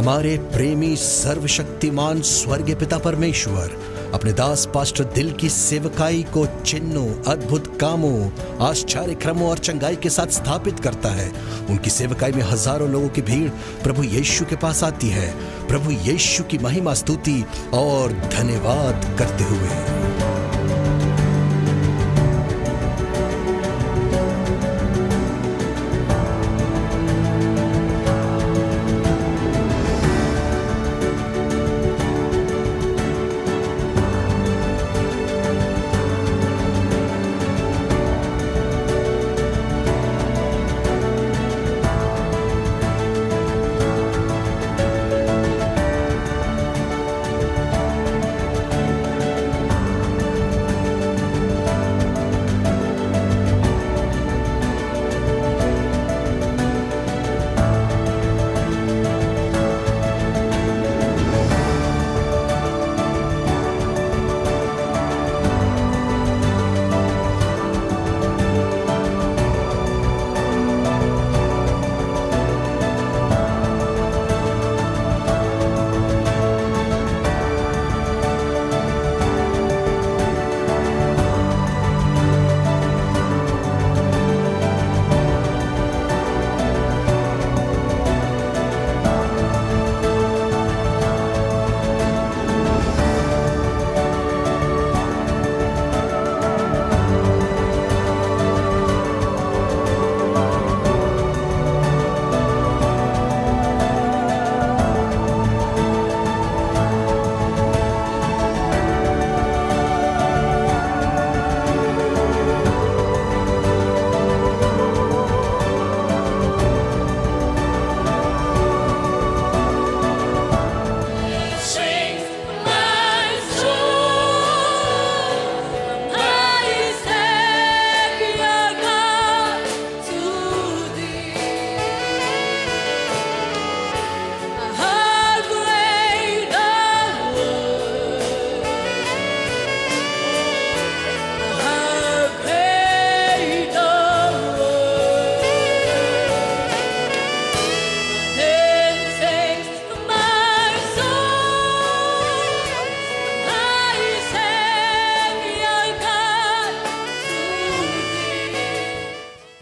हमारे प्रेमी सर्वशक्तिमान स्वर्गीय पिता परमेश्वर अपने दास पास्टर दिल की सेवकाई को चिन्हों, अद्भुत कामों, आश्चर्य क्रमों और चंगाई के साथ स्थापित करता है। उनकी सेवकाई में हजारों लोगों की भीड़ प्रभु यीशु के पास आती है, प्रभु यीशु की महिमा, स्तुति और धन्यवाद करते हुए।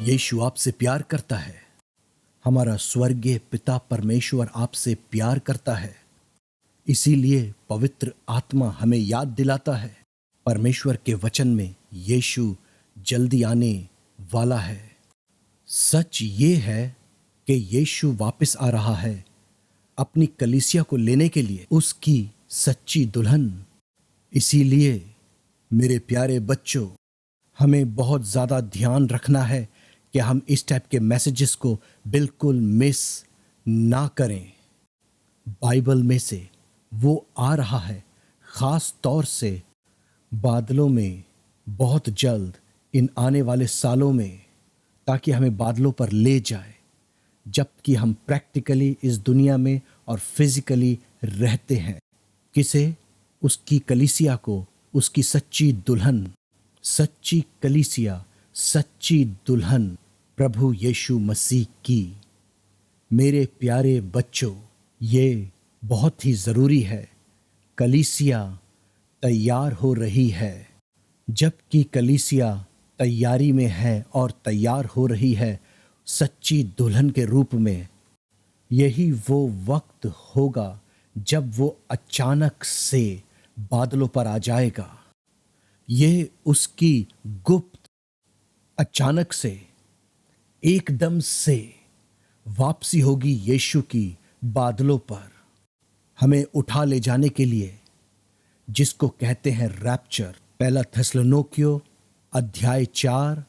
यीशु आपसे प्यार करता है। हमारा स्वर्गीय पिता परमेश्वर आपसे प्यार करता है। इसीलिए पवित्र आत्मा हमें याद दिलाता है, परमेश्वर के वचन में यीशु जल्दी आने वाला है। सच ये है कि यीशु वापस आ रहा है अपनी कलीसिया को लेने के लिए, उसकी सच्ची दुल्हन। इसीलिए मेरे प्यारे बच्चों, हमें बहुत ज़्यादा ध्यान रखना है कि हम इस टाइप के मैसेजेस को बिल्कुल मिस ना करें। बाइबल में से वो आ रहा है, ख़ास तौर से बादलों में, बहुत जल्द इन आने वाले सालों में, ताकि हमें बादलों पर ले जाए, जबकि हम प्रैक्टिकली इस दुनिया में और फिजिकली रहते हैं। किसे? उसकी कलीसिया को, उसकी सच्ची दुल्हन, सच्ची कलीसिया, सच्ची दुल्हन प्रभु यीशु मसीह की। मेरे प्यारे बच्चों, ये बहुत ही ज़रूरी है। कलीसिया तैयार हो रही है। जबकि कलीसिया तैयारी में है और तैयार हो रही है सच्ची दुल्हन के रूप में, यही वो वक्त होगा जब वो अचानक से बादलों पर आ जाएगा। ये उसकी गुप्त, अचानक से, एकदम से वापसी होगी यीशु की बादलों पर, हमें उठा ले जाने के लिए, जिसको कहते हैं रैप्चर। पहला थिस्सलुनीकियों अध्याय 4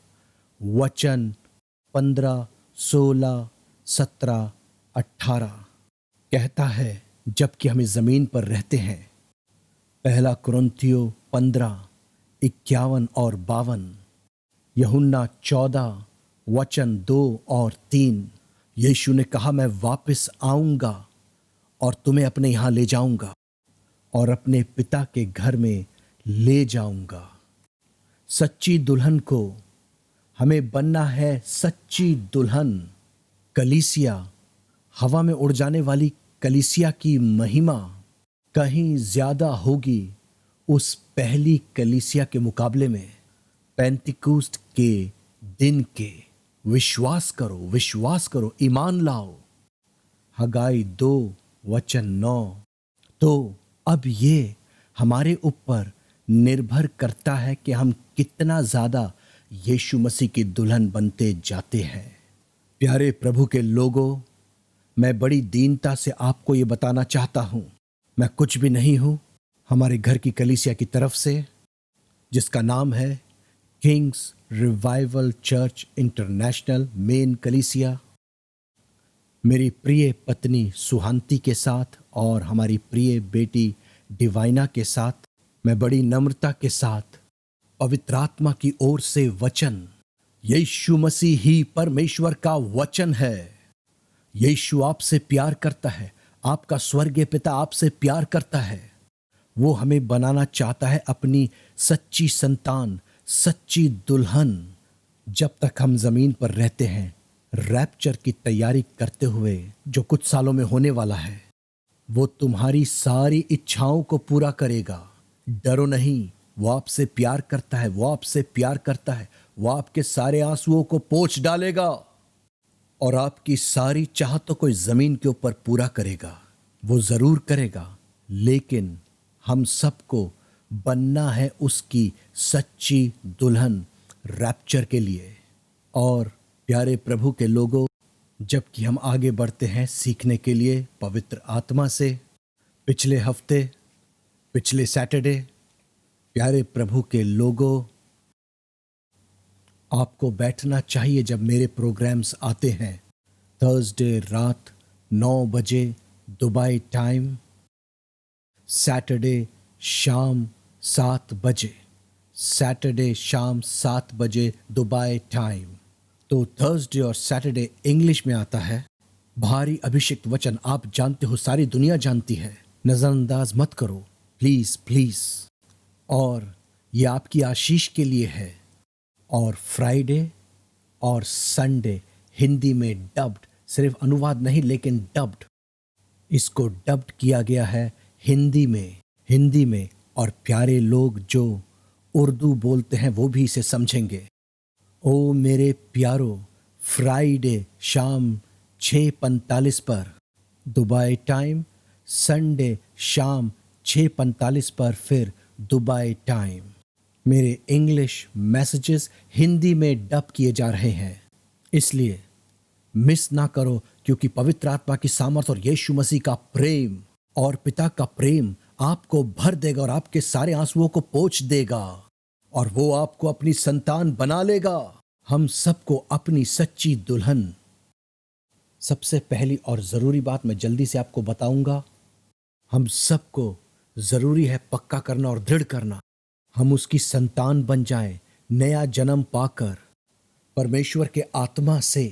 वचन 15, 16, 17, 18 कहता है, जबकि हमें ज़मीन पर रहते हैं। पहला कुरिन्थियों 15, 51 और 52, यूहन्ना 14 वचन 2 और 3। यीशु ने कहा, मैं वापस आऊंगा और तुम्हें अपने यहाँ ले जाऊंगा और अपने पिता के घर में ले जाऊंगा। सच्ची दुल्हन को हमें बनना है। सच्ची दुल्हन, कलीसिया, हवा में उड़ जाने वाली कलीसिया की महिमा कहीं ज्यादा होगी उस पहली कलीसिया के मुकाबले में। पेंतिकुस्त के दिन के विश्वास करो, ईमान लाओ। हगाई 2:9। तो अब ये हमारे ऊपर निर्भर करता है कि हम कितना ज्यादा यीशु मसीह की दुल्हन बनते जाते हैं। प्यारे प्रभु के लोगों, मैं बड़ी दीनता से आपको ये बताना चाहता हूं, मैं कुछ भी नहीं हूं। हमारे घर की कलीसिया की तरफ से, जिसका नाम है Kings revival church international main कलीसिया, मेरी प्रिय पत्नी सुहांती के साथ और हमारी प्रिय बेटी डिवाइना के साथ मैं बड़ी नम्रता के साथ पवित्र आत्मा की ओर से वचन, यीशु मसीह ही परमेश्वर का वचन है। यीशु आपसे प्यार करता है, आपका स्वर्गीय पिता आपसे प्यार करता है। वो हमें बनाना चाहता है अपनी सच्ची संतान, सच्ची दुल्हन। जब तक हम जमीन पर रहते हैं, रैप्चर की तैयारी करते हुए जो कुछ सालों में होने वाला है, वो तुम्हारी सारी इच्छाओं को पूरा करेगा। डरो नहीं, वो आपसे प्यार करता है, वो आपसे प्यार करता है। वो आपके सारे आंसुओं को पोंछ डालेगा और आपकी सारी चाहतों को इस जमीन के ऊपर पूरा करेगा। वो जरूर करेगा, लेकिन हम सबको बनना है उसकी सच्ची दुल्हन रैप्चर के लिए। और प्यारे प्रभु के लोगों, जबकि हम आगे बढ़ते हैं सीखने के लिए पवित्र आत्मा से, पिछले सैटरडे, प्यारे प्रभु के लोगों, आपको बैठना चाहिए जब मेरे प्रोग्राम्स आते हैं। थर्सडे रात 9 बजे दुबई टाइम, सैटरडे शाम 7 बजे दुबई टाइम। तो थर्सडे और सैटरडे इंग्लिश में आता है। भारी अभिषेक वचन आप जानते हो, सारी दुनिया जानती है, नजरअंदाज मत करो प्लीज। और ये आपकी आशीष के लिए है। और फ्राइडे और संडे हिंदी में डब्ड, सिर्फ अनुवाद नहीं लेकिन डब्ड, इसको डब्ड किया गया है हिंदी में। और प्यारे लोग जो उर्दू बोलते हैं वो भी इसे समझेंगे। ओ मेरे प्यारो, फ्राइडे शाम 6:45 पर दुबई टाइम, संडे शाम 6:45 पर फिर दुबई टाइम। मेरे इंग्लिश मैसेजेस हिंदी में डब किए जा रहे हैं, इसलिए मिस ना करो, क्योंकि पवित्र आत्मा की सामर्थ और यीशु मसीह का प्रेम और पिता का प्रेम आपको भर देगा और आपके सारे आंसुओं को पोंछ देगा और वो आपको अपनी संतान बना लेगा। हम सबको अपनी सच्ची दुल्हन। सबसे पहली और जरूरी बात मैं जल्दी से आपको बताऊंगा, हम सबको जरूरी है पक्का करना और दृढ़ करना, हम उसकी संतान बन जाएं, नया जन्म पाकर, परमेश्वर के आत्मा से,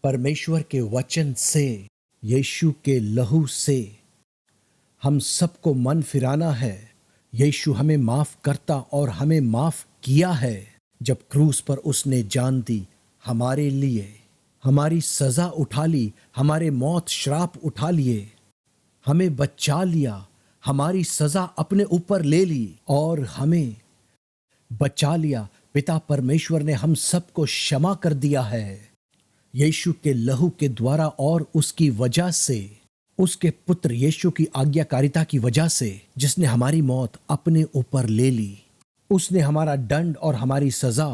परमेश्वर के वचन से, यीशु के लहू से। हम सबको मन फिराना है। यीशु हमें माफ करता और हमें माफ किया है जब क्रूस पर उसने जान दी हमारे लिए, हमारी सजा उठा ली, हमारे मौत श्राप उठा लिए, हमें बचा लिया, हमारी सजा अपने ऊपर ले ली और हमें बचा लिया। पिता परमेश्वर ने हम सबको क्षमा कर दिया है यीशु के लहू के द्वारा और उसकी वजह से, उसके पुत्र यीशु की आज्ञाकारिता की वजह से, जिसने हमारी मौत अपने ऊपर ले ली। उसने हमारा दंड और हमारी सजा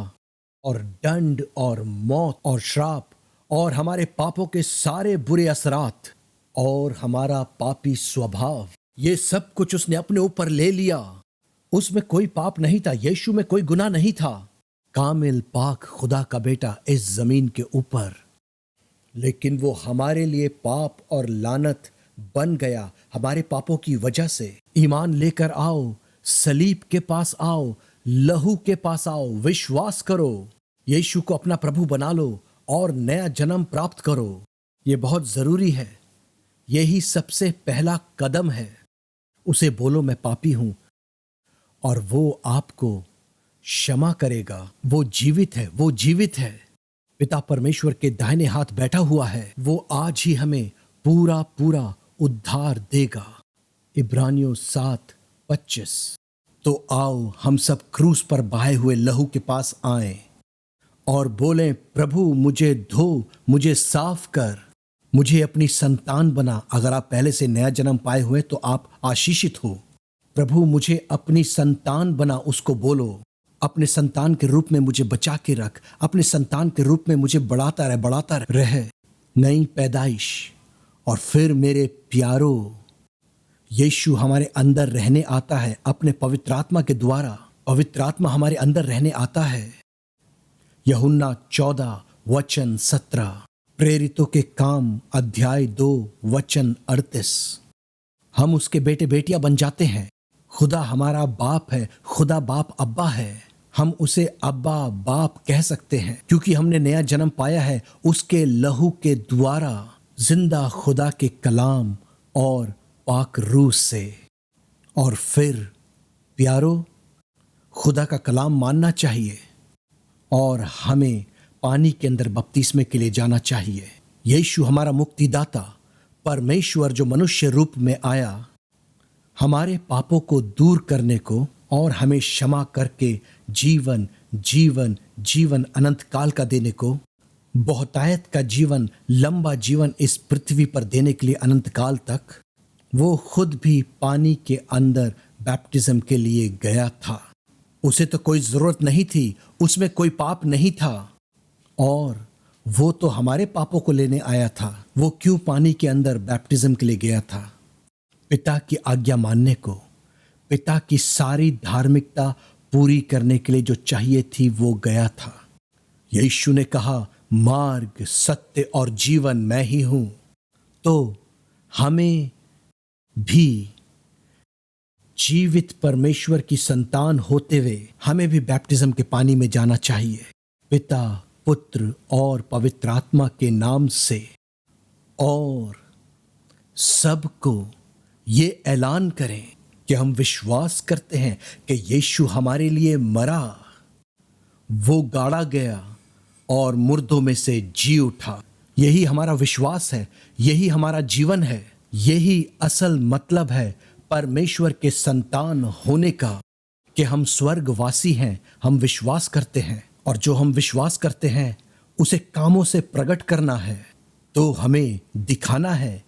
और दंड और मौत और श्राप और हमारे पापों के सारे बुरे असरात और हमारा पापी स्वभाव, ये सब कुछ उसने अपने ऊपर ले लिया। उसमें कोई पाप नहीं था, यीशु में कोई गुनाह नहीं था। कामिल पाक खुदा का बेटा इस जमीन के ऊपर, लेकिन वो हमारे लिए पाप और लानत बन गया हमारे पापों की वजह से। ईमान लेकर आओ, सलीब के पास आओ, लहू के पास आओ, विश्वास करो, यीशु को अपना प्रभु बना लो और नया जन्म प्राप्त करो। ये बहुत जरूरी है, यही सबसे पहला कदम है। उसे बोलो मैं पापी हूं और वो आपको क्षमा करेगा। वो जीवित है, पिता परमेश्वर के दाहिने हाथ बैठा हुआ है। वो आज ही हमें पूरा उद्धार देगा। इब्रानियों 7:25। तो आओ हम सब क्रूस पर बहाए हुए लहू के पास आए और बोलें, प्रभु मुझे धो, मुझे साफ कर, मुझे अपनी संतान बना। अगर आप पहले से नया जन्म पाए हुए तो आप आशीषित हो। प्रभु मुझे अपनी संतान बना, उसको बोलो। अपने संतान के रूप में मुझे बचा के रख, अपने संतान के रूप में मुझे बढ़ाता रहे। नई पैदाइश। और फिर मेरे प्यारो, यीशु हमारे अंदर रहने आता है अपने पवित्र आत्मा के द्वारा। पवित्र आत्मा हमारे अंदर रहने आता है। यूहन्ना 14:17। प्रेरितों के काम अध्याय 2:38। हम उसके बेटे बेटियां बन जाते हैं। खुदा हमारा बाप है, खुदा बाप अब्बा है। हम उसे अब्बा बाप कह सकते हैं क्योंकि हमने नया जन्म पाया है उसके लहू के द्वारा, जिंदा खुदा के कलाम और पाक रूह से। और फिर प्यारो, खुदा का कलाम मानना चाहिए और हमें पानी के अंदर बपतिस्मे के लिए जाना चाहिए। यीशु हमारा मुक्तिदाता, परमेश्वर जो मनुष्य रूप में आया हमारे पापों को दूर करने को और हमें क्षमा करके जीवन जीवन जीवन अनंत काल का देने को, बहुतायत का जीवन, लंबा जीवन इस पृथ्वी पर देने के लिए अनंत काल तक, वो खुद भी पानी के अंदर बैप्टिज्म के लिए गया था। उसे तो कोई जरूरत नहीं थी, उसमें कोई पाप नहीं था और वो तो हमारे पापों को लेने आया था। वो क्यों पानी के अंदर बैप्टिज्म के लिए गया था? पिता की आज्ञा मानने को, पिता की सारी धार्मिकता पूरी करने के लिए जो चाहिए थी वो गया था। यीशु ने कहा, मार्ग, सत्य और जीवन मैं ही हूं। तो हमें भी जीवित परमेश्वर की संतान होते हुए हमें भी बैप्टिज्म के पानी में जाना चाहिए, पिता, पुत्र और पवित्र आत्मा के नाम से। और सबको ये ऐलान करें कि हम विश्वास करते हैं कि यीशु हमारे लिए मरा, वो गाड़ा गया और मुर्दों में से जी उठा। यही हमारा विश्वास है, यही हमारा जीवन है, यही असल मतलब है परमेश्वर के संतान होने का, कि हम स्वर्गवासी हैं। हम विश्वास करते हैं और जो हम विश्वास करते हैं उसे कामों से प्रकट करना है। तो हमें दिखाना है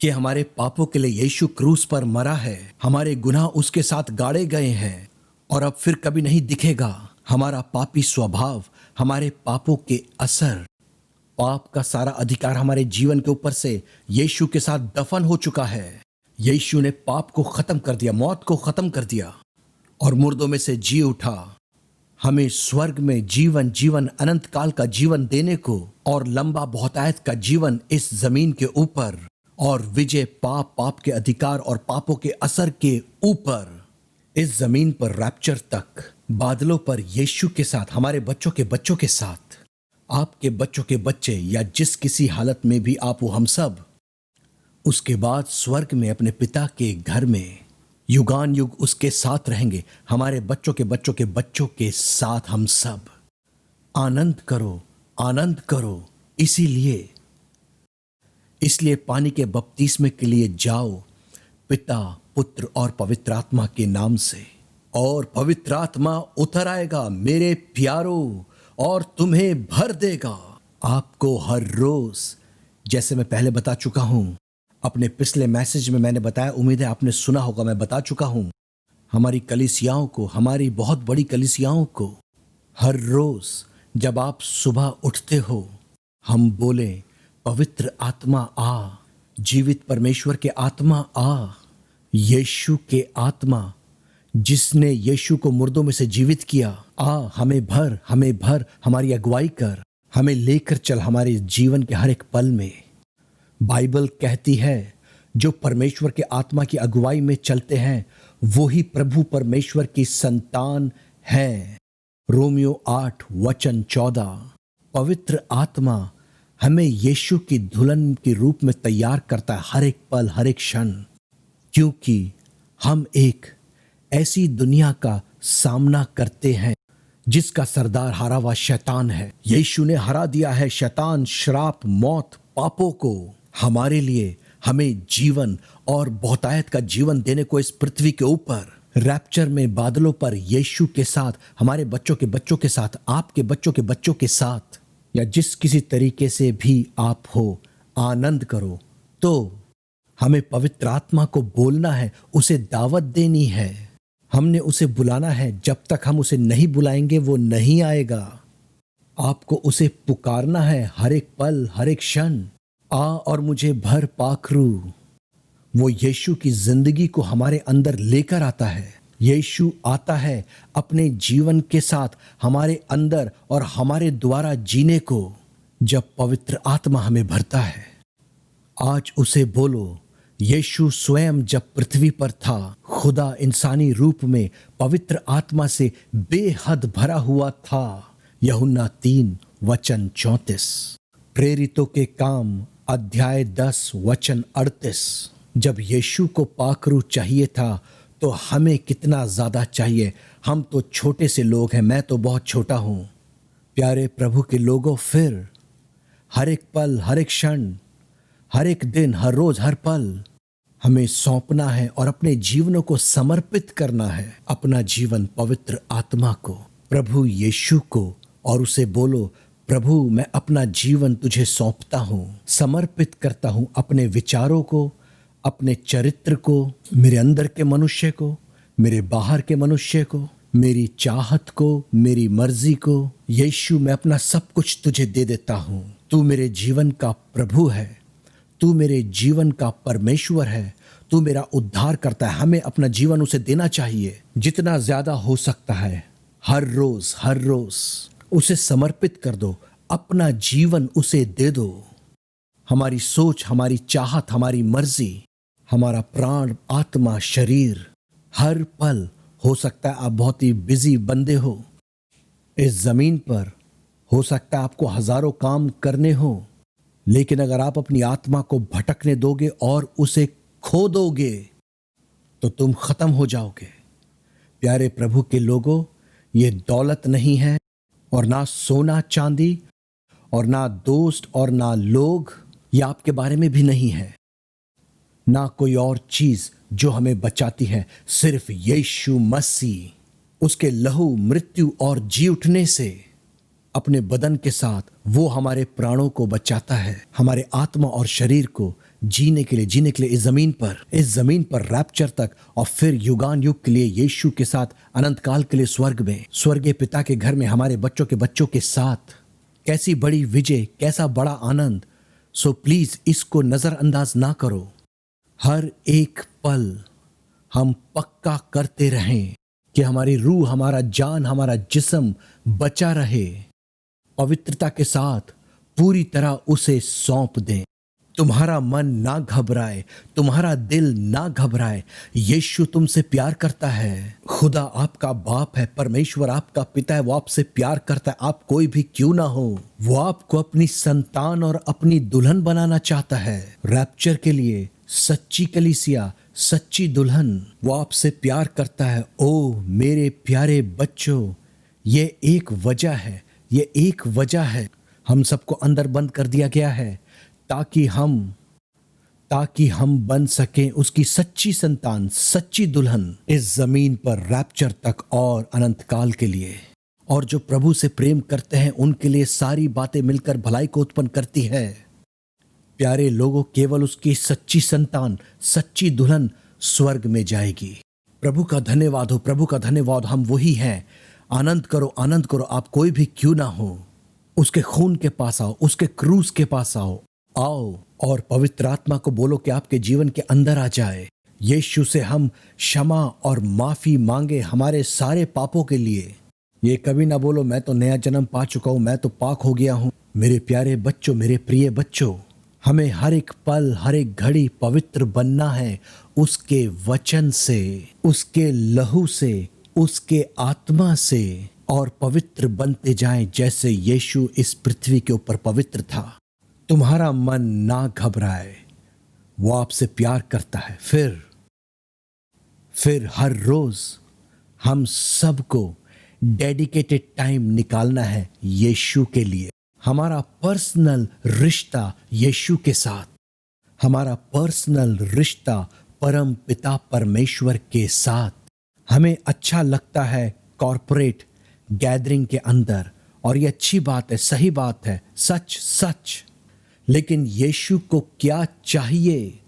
कि हमारे पापों के लिए यीशु क्रूस पर मरा है, हमारे गुनाह उसके साथ गाड़े गए हैं और अब फिर कभी नहीं दिखेगा। हमारा पापी स्वभाव, हमारे पापों के असर, पाप का सारा अधिकार हमारे जीवन के ऊपर से यीशु के साथ दफन हो चुका है। यीशु ने पाप को खत्म कर दिया, मौत को खत्म कर दिया और मुर्दों में से जी उठा, हमें स्वर्ग में जीवन जीवन अनंत काल का जीवन देने को और लंबा बहुतायत का जीवन इस जमीन के ऊपर और विजय पाप के अधिकार और पापों के असर के ऊपर इस जमीन पर रैप्चर तक, बादलों पर यीशु के साथ, हमारे बच्चों के बच्चों के साथ, आपके बच्चों के बच्चे या जिस किसी हालत में भी आप हो, हम सब उसके बाद स्वर्ग में अपने पिता के घर में युगान युग उसके साथ रहेंगे। हमारे बच्चों के बच्चों के बच्चों के साथ हम सब आनंद करो, आनंद करो। इसलिए पानी के बपतिस्मे के लिए जाओ, पिता, पुत्र और पवित्र आत्मा के नाम से, और पवित्र आत्मा उतर आएगा मेरे प्यारो और तुम्हें भर देगा। आपको हर रोज, जैसे मैं पहले बता चुका हूं, अपने पिछले मैसेज में मैंने बताया, उम्मीद है आपने सुना होगा, मैं बता चुका हूं, हमारी कलीसियाओं को, हमारी बहुत बड़ी कलीसियाओं को, हर रोज जब आप सुबह उठते हो, हम बोले, पवित्र आत्मा आ, जीवित परमेश्वर के आत्मा आ, यीशु के आत्मा जिसने यीशु को मुर्दों में से जीवित किया, आ, हमें भर, हमें भर, हमारी अगुवाई कर, हमें लेकर चल हमारे जीवन के हर एक पल में। बाइबल कहती है जो परमेश्वर के आत्मा की अगुवाई में चलते हैं वो ही प्रभु परमेश्वर की संतान है। रोमियो 8:14। पवित्र आत्मा हमें यीशु की दुल्हन के रूप में तैयार करता है हर एक पल, हर एक क्षण, क्योंकि हम एक ऐसी दुनिया का सामना करते हैं जिसका सरदार हारा हुआ शैतान है। यीशु ने हरा दिया है शैतान, श्राप, मौत, पापों को हमारे लिए, हमें जीवन और बहुतायत का जीवन देने को इस पृथ्वी के ऊपर रैप्चर में बादलों पर यीशु के साथ, हमारे बच्चों के बच्चों के साथ, आपके बच्चों के बच्चों के साथ, या जिस किसी तरीके से भी आप हो, आनंद करो। तो हमें पवित्र आत्मा को बोलना है, उसे दावत देनी है, हमने उसे बुलाना है। जब तक हम उसे नहीं बुलाएंगे वो नहीं आएगा। आपको उसे पुकारना है हर एक पल, हर एक क्षण। आ और मुझे भर पाखरू। वो यीशु की जिंदगी को हमारे अंदर लेकर आता है। यीशु आता है अपने जीवन के साथ हमारे अंदर और हमारे द्वारा जीने को, जब पवित्र आत्मा हमें भरता है। आज उसे बोलो, यीशु स्वयं जब पृथ्वी पर था, खुदा इंसानी रूप में पवित्र आत्मा से बेहद भरा हुआ था। यूहन्ना 3:34। प्रेरितों के काम अध्याय 10:38। जब यीशु को पाखरू चाहिए था तो हमें कितना ज्यादा चाहिए। हम तो छोटे से लोग हैं, मैं तो बहुत छोटा हूं। प्यारे प्रभु के लोगों, फिर हर एक पल, हर एक क्षण, हर एक दिन, हर रोज, हर पल हमें सौंपना है और अपने जीवनों को समर्पित करना है। अपना जीवन पवित्र आत्मा को, प्रभु यीशु को, और उसे बोलो, प्रभु मैं अपना जीवन तुझे सौंपता हूं, समर्पित करता हूं। अपने विचारों को, अपने चरित्र को, मेरे अंदर के मनुष्य को, मेरे बाहर के मनुष्य को, मेरी चाहत को, मेरी मर्जी को। यीशु मैं अपना सब कुछ तुझे दे देता हूं। तू मेरे जीवन का प्रभु है, तू मेरे जीवन का परमेश्वर है, तू मेरा उद्धार करता है। हमें अपना जीवन उसे देना चाहिए, जितना ज्यादा हो सकता है। हर रोज उसे समर्पित कर दो, अपना जीवन उसे दे दो। हमारी सोच, हमारी चाहत, हमारी मर्जी, हमारा प्राण, आत्मा, शरीर, हर पल। हो सकता है आप बहुत ही बिजी बंदे हो इस जमीन पर, हो सकता है आपको हजारों काम करने हो, लेकिन अगर आप अपनी आत्मा को भटकने दोगे और उसे खो दोगे तो तुम खत्म हो जाओगे। प्यारे प्रभु के लोगों, ये दौलत नहीं है, और ना सोना चांदी, और ना दोस्त, और ना लोग, ये आपके बारे में भी नहीं है, ना कोई और चीज जो हमें बचाती है। सिर्फ यीशु मसीह, उसके लहू, मृत्यु और जी उठने से अपने बदन के साथ वो हमारे प्राणों को बचाता है, हमारे आत्मा और शरीर को जीने के लिए इस जमीन पर रैप्चर तक, और फिर युगान युग के लिए यीशु के साथ अनंत काल के लिए स्वर्ग में, स्वर्गीय पिता के घर में हमारे बच्चों के बच्चों के साथ। कैसी बड़ी विजय, कैसा बड़ा आनंद। सो प्लीज इसको नजरअंदाज ना करो। हर एक पल हम पक्का करते रहें कि हमारी रूह, हमारा जान, हमारा जिस्म बचा रहे। पवित्रता के साथ पूरी तरह उसे सौंप दें। तुम्हारा मन ना घबराए, तुम्हारा दिल ना घबराए। यीशु तुमसे प्यार करता है। खुदा आपका बाप है, परमेश्वर आपका पिता है, वो आपसे प्यार करता है। आप कोई भी क्यों ना हो, वो आपको अपनी संतान और अपनी दुल्हन बनाना चाहता है। रैप्चर के लिए सच्ची कलीसिया, सच्ची दुल्हन, वो आपसे प्यार करता है। ओ मेरे प्यारे बच्चों, ये एक वजह है, ये एक वजह है हम सबको अंदर बंद कर दिया गया है, ताकि हम बन सकें उसकी सच्ची संतान, सच्ची दुल्हन, इस जमीन पर रैप्चर तक और अनंत काल के लिए। और जो प्रभु से प्रेम करते हैं उनके लिए सारी बातें मिलकर भलाई को उत्पन्न करती है। प्यारे लोगों, केवल उसकी सच्ची संतान, सच्ची दुल्हन स्वर्ग में जाएगी। प्रभु का धन्यवाद हो, प्रभु का धन्यवाद। हम वही हैं। आनंद करो, आनंद करो। आप कोई भी क्यों ना हो, उसके खून के पास आओ, उसके क्रूस के पास आओ और पवित्र आत्मा को बोलो कि आपके जीवन के अंदर आ जाए। यीशु से हम क्षमा और माफी मांगे हमारे सारे पापों के लिए। ये कभी ना बोलो मैं तो नया जन्म पा चुका हूं, मैं तो पाक हो गया हूं। मेरे प्यारे बच्चों, मेरे प्रिय बच्चों, हमें हर एक पल, हर एक घड़ी पवित्र बनना है उसके वचन से, उसके लहू से, उसके आत्मा से, और पवित्र बनते जाएं जैसे यीशु इस पृथ्वी के ऊपर पवित्र था। तुम्हारा मन ना घबराए, वो आपसे प्यार करता है। फिर हर रोज हम सबको डेडिकेटेड टाइम निकालना है यीशु के लिए, हमारा पर्सनल रिश्ता यीशु के साथ। हमारा पर्सनल रिश्ता परम पिता परमेश्वर के साथ। हमें अच्छा लगता है कॉर्पोरेट गैदरिंग के अंदर, और ये अच्छी बात है, सही बात है, सच सच। लेकिन यीशु को क्या चाहिए,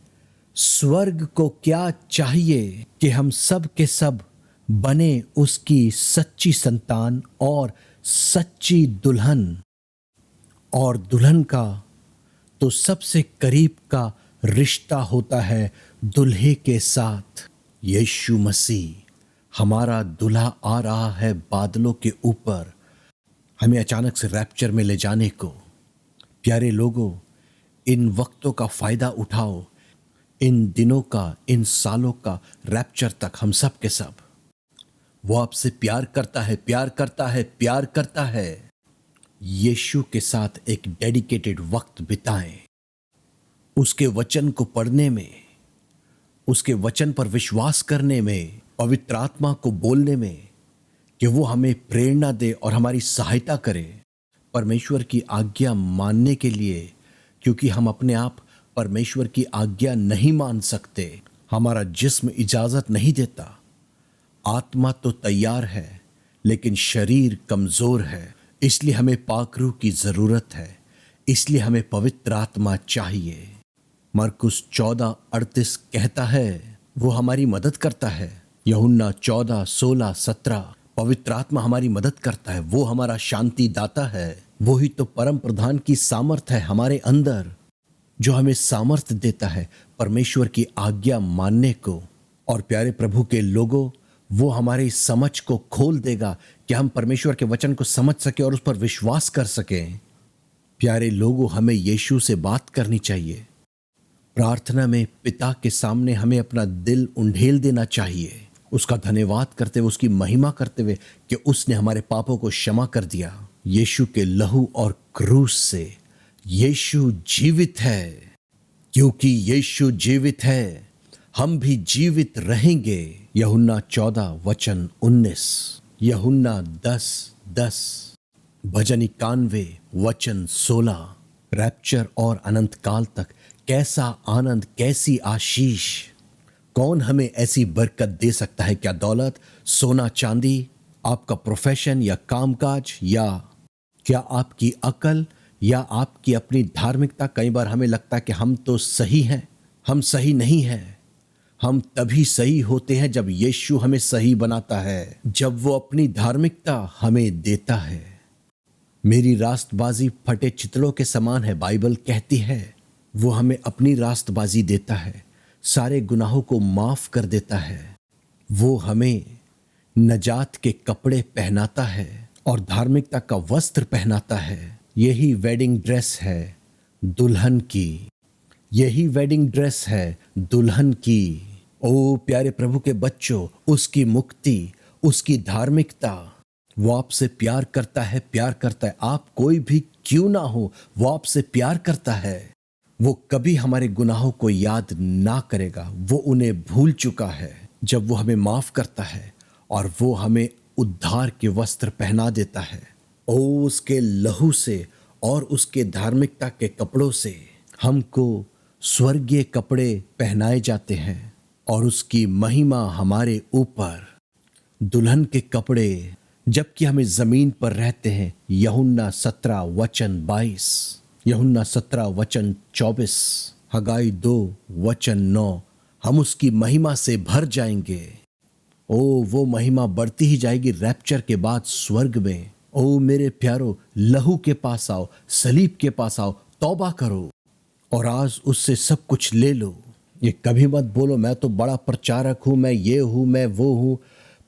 स्वर्ग को क्या चाहिए कि हम सब के सब बने उसकी सच्ची संतान और सच्ची दुल्हन। और दुल्हन का तो सबसे करीब का रिश्ता होता है दुल्हे के साथ। यीशु मसीह हमारा दूल्हा आ रहा है बादलों के ऊपर, हमें अचानक से रैप्चर में ले जाने को। प्यारे लोगों, इन वक्तों का फायदा उठाओ, इन दिनों का, इन सालों का, रैप्चर तक हम सब के सब। वो आपसे प्यार करता है, प्यार करता है, प्यार करता है। यीशु के साथ एक डेडिकेटेड वक्त बिताएं, उसके वचन को पढ़ने में, उसके वचन पर विश्वास करने में, पवित्र आत्मा को बोलने में कि वो हमें प्रेरणा दे और हमारी सहायता करे परमेश्वर की आज्ञा मानने के लिए, क्योंकि हम अपने आप परमेश्वर की आज्ञा नहीं मान सकते। हमारा जिस्म इजाजत नहीं देता। आत्मा तो तैयार है लेकिन शरीर कमजोर है, इसलिए हमें पाक रूह की जरूरत है, इसलिए हमें पवित्र आत्मा चाहिए। मरकुस 14:38 कहता है वो हमारी मदद करता है। यूहन्ना 14:16-17 पवित्र आत्मा हमारी मदद करता है, वो हमारा शांति दाता है। वो ही तो परम प्रधान की सामर्थ है हमारे अंदर, जो हमें सामर्थ देता है परमेश्वर की आज्ञा मानने को। और प्यारे प्रभु के लोगों, वो हमारी समझ को खोल देगा कि हम परमेश्वर के वचन को समझ सके और उस पर विश्वास कर सकें। प्यारे लोगों, हमें यीशु से बात करनी चाहिए। प्रार्थना में पिता के सामने हमें अपना दिल उंडेल देना चाहिए, उसका धन्यवाद करते हुए, उसकी महिमा करते हुए कि उसने हमारे पापों को क्षमा कर दिया। यीशु के लहू और क्रूस से यीशु जीवित है। क्योंकि यीशु जीवित है, हम भी जीवित रहेंगे। यूहन्ना 14:19, यूहन्ना 10:10, भजन 91:16। रैप्चर और अनंत काल तक कैसा आनंद, कैसी आशीष। कौन हमें ऐसी बरकत दे सकता है? क्या दौलत, सोना चांदी, आपका प्रोफेशन या कामकाज, या क्या आपकी अकल, या आपकी अपनी धार्मिकता? कई बार हमें लगता है कि हम तो सही हैं, हम सही नहीं हैं। हम तभी सही होते हैं जब यीशु हमें सही बनाता है, जब वो अपनी धार्मिकता हमें देता है। मेरी रास्तबाजी फटे चितलों के समान है, बाइबल कहती है। वो हमें अपनी रास्तबाजी देता है, सारे गुनाहों को माफ कर देता है। वो हमें नजात के कपड़े पहनाता है और धार्मिकता का वस्त्र पहनाता है। यही वेडिंग ड्रेस है दुल्हन की, यही वेडिंग ड्रेस है दुल्हन की। ओ प्यारे प्रभु के बच्चों, उसकी मुक्ति, उसकी धार्मिकता, वो आपसे प्यार करता है, प्यार करता है। आप कोई भी क्यों ना हो, वो आपसे प्यार करता है। वो कभी हमारे गुनाहों को याद ना करेगा, वो उन्हें भूल चुका है। जब वो हमें माफ करता है और वो हमें उद्धार के वस्त्र पहना देता है, ओ उसके लहू से और उसके धार्मिकता के कपड़ों से हमको स्वर्गीय कपड़े पहनाए जाते हैं और उसकी महिमा हमारे ऊपर। दुल्हन के कपड़े जबकि हमें जमीन पर रहते हैं। यूहन्ना 17:22, यूहन्ना 17:24, हगाई 2:9, हम उसकी महिमा से भर जाएंगे। ओ वो महिमा बढ़ती ही जाएगी रैप्चर के बाद स्वर्ग में। ओ मेरे प्यारो, लहू के पास आओ, सलीब के पास आओ, तौबा करो और आज उससे सब कुछ ले लो। ये कभी मत बोलो मैं तो बड़ा प्रचारक हूं, मैं ये हूं, मैं वो हूं।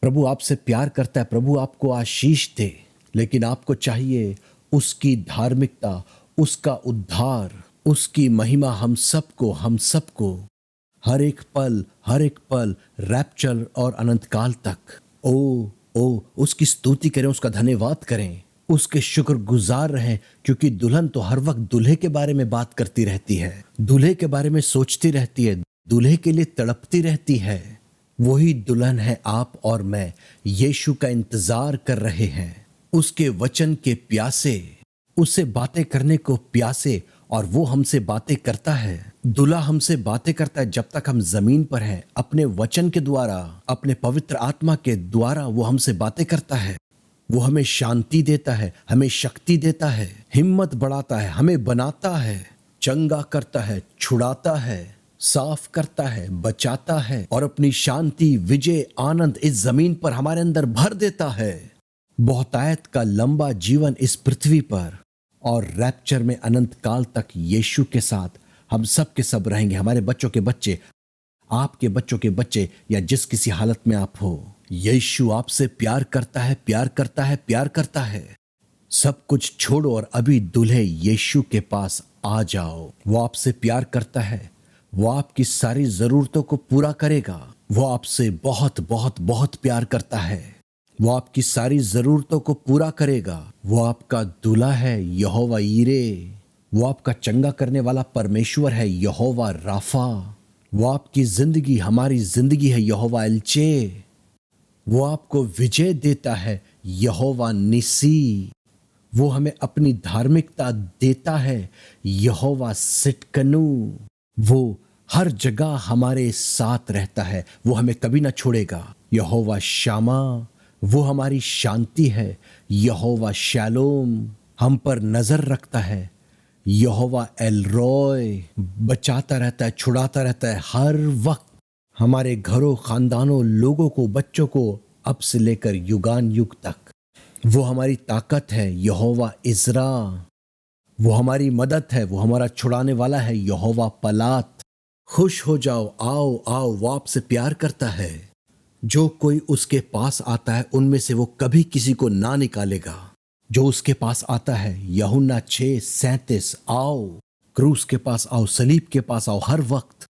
प्रभु आपसे प्यार करता है, प्रभु आपको आशीष दे, लेकिन आपको चाहिए उसकी धार्मिकता, उसका उद्धार, उसकी महिमा हम सबको हर एक पल रैप्चर और अनंत काल तक। ओ उसकी स्तुति करें, उसका धन्यवाद करें, उसके शुक्रगुजार रहें, क्योंकि दुल्हन तो हर वक्त दूल्हे के बारे में बात करती रहती है, दूल्हे के बारे में सोचती रहती है, दूल्हे के लिए तड़पती रहती है। वही दुल्हन है आप और मैं, यीशु का इंतजार कर रहे हैं, उसके वचन के प्यासे, उससे बातें करने को प्यासे, और वो हमसे बातें करता है। दूल्हा हमसे बातें करता है जब तक हम जमीन पर हैं। अपने वचन के द्वारा, अपने पवित्र आत्मा के द्वारा वो हमसे बातें करता है। वो हमें शांति देता है, हमें शक्ति देता है, हिम्मत बढ़ाता है, हमें बनाता है, चंगा करता है, छुड़ाता है, साफ करता है, बचाता है और अपनी शांति, विजय, आनंद इस जमीन पर हमारे अंदर भर देता है। बहुतायत का लंबा जीवन इस पृथ्वी पर और रैप्चर में अनंत काल तक यीशु के साथ हम सब के सब रहेंगे। हमारे बच्चों के बच्चे, आपके बच्चों के बच्चे, या जिस किसी हालत में आप हो, यीशु आपसे प्यार करता है, प्यार करता है, प्यार करता है। सब कुछ छोड़ो और अभी दूल्हे यीशु के पास आ जाओ। वो आपसे प्यार करता है, वो आपकी सारी जरूरतों को पूरा करेगा। वो आपसे बहुत बहुत बहुत प्यार करता है, वो आपकी सारी जरूरतों को पूरा करेगा। वो आपका दूल्हा है, यहोवा यीरे। वो आपका चंगा करने वाला परमेश्वर है, यहोवा राफा। वो आपकी जिंदगी, हमारी जिंदगी है, यहोवा एल्चे। वो आपको विजय देता है, यहोवा निसी। वो हमें अपनी धार्मिकता देता है, यहोवा सिटकनु। वो हर जगह हमारे साथ रहता है, वो हमें कभी ना छोड़ेगा, यहोवा शामा। वो हमारी शांति है, यहोवा शैलोम। हम पर नजर रखता है, यहोवा एलरोय। बचाता रहता है, छुड़ाता रहता है हर वक्त। हमारे घरों, खानदानों, लोगों को, बच्चों को अब से लेकर युगान युग तक। वो हमारी ताकत है, यहोवा इज़रा। वो हमारी मदद है, वो हमारा छुड़ाने वाला है, यहोवा पलात। खुश हो जाओ, आओ आओ, वो आपसे प्यार करता है। जो कोई उसके पास आता है उनमें से वो कभी किसी को ना निकालेगा। जो उसके पास आता है, यूहन्ना 6:37, आओ, क्रूस के पास आओ, सलीब के पास आओ हर वक्त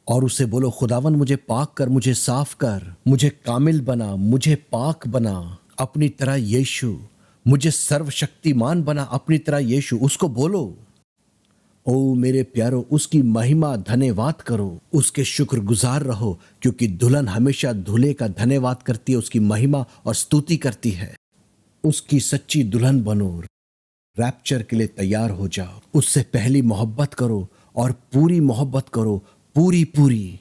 और उसे बोलो, खुदावन मुझे पाक कर, मुझे साफ कर, मुझे कामिल बना, मुझे पाक बना अपनी तरह यीशु, मुझे सर्वशक्तिमान बना अपनी तरह यीशु। उसको बोलो। ओ मेरे प्यारो, उसकी महिमा धन्यवाद करो, उसके शुक्रगुजार रहो, क्योंकि दुल्हन हमेशा दूल्हे का धन्यवाद करती है, उसकी महिमा और स्तुति करती है। उसकी सच्ची दुल्हन बनो, रैप्चर के लिए तैयार हो जाओ। उससे पहली मोहब्बत करो और पूरी मोहब्बत करो, पूरी पूरी।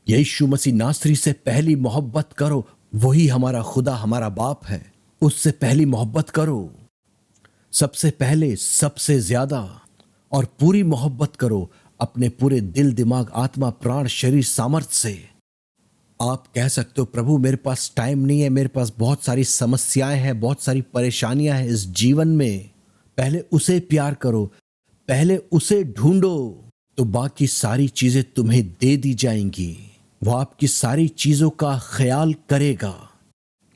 यीशु मसीह नासरी से पहली मोहब्बत करो, वही हमारा खुदा, हमारा बाप है। उससे पहली मोहब्बत करो, सबसे पहले, सबसे ज्यादा और पूरी मोहब्बत करो, अपने पूरे दिल, दिमाग, आत्मा, प्राण, शरीर, सामर्थ्य से। आप कह सकते हो, प्रभु मेरे पास टाइम नहीं है, मेरे पास बहुत सारी समस्याएं हैं, बहुत सारी परेशानियां हैं इस जीवन में। पहले उसे प्यार करो, पहले उसे ढूंढो, तो बाकी सारी चीजें तुम्हें दे दी जाएंगी। वो आपकी सारी चीजों का ख्याल करेगा।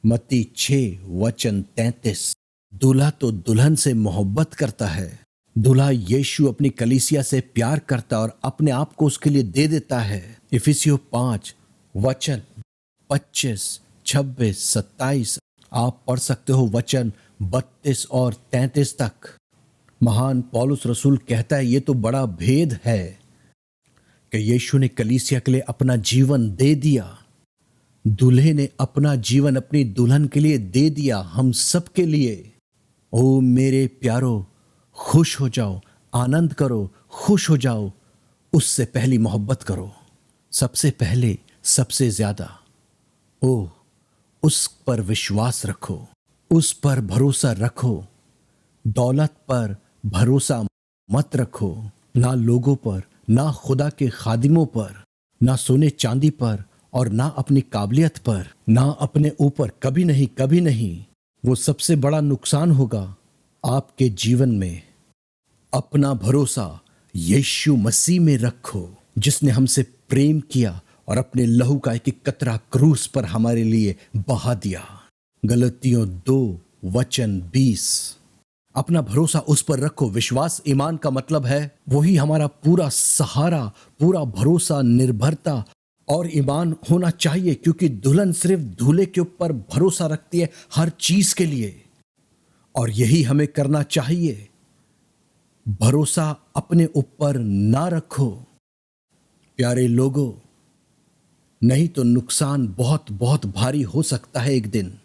मत्ती 6:33। दूल्हा तो दुल्हन से मोहब्बत करता है। दूल्हा यीशु अपनी कलीसिया से प्यार करता है और अपने आप को उसके लिए दे देता है। इफिसियों 5:25, 26, 27। आप पढ़ सकते हो वचन 32 और 33 तक। महान पौलुस रसूल कहता है, ये तो बड़ा भेद है कि यीशु ने कलीसिया के लिए अपना जीवन दे दिया। दूल्हे ने अपना जीवन अपनी दुल्हन के लिए दे दिया, हम सब के लिए। ओ मेरे प्यारो, खुश हो जाओ, आनंद करो, खुश हो जाओ। उससे पहली मोहब्बत करो, सबसे पहले, सबसे ज्यादा। ओ उस पर विश्वास रखो, उस पर भरोसा रखो। दौलत पर भरोसा मत रखो, ना लोगों पर, ना खुदा के खादिमों पर, ना सोने चांदी पर और ना अपनी काबिलियत पर, ना अपने ऊपर। कभी नहीं, कभी नहीं। वो सबसे बड़ा नुकसान होगा आपके जीवन में। अपना भरोसा यीशु मसीह में रखो, जिसने हमसे प्रेम किया और अपने लहू का एक एक कतरा क्रूस पर हमारे लिए बहा दिया। गलतियों 2:20। अपना भरोसा उस पर रखो। विश्वास, ईमान का मतलब है वही हमारा पूरा सहारा, पूरा भरोसा, निर्भरता और ईमान होना चाहिए, क्योंकि दुल्हन सिर्फ दूल्हे के ऊपर भरोसा रखती है हर चीज के लिए, और यही हमें करना चाहिए। भरोसा अपने ऊपर ना रखो प्यारे लोगों, नहीं तो नुकसान बहुत बहुत भारी हो सकता है एक दिन।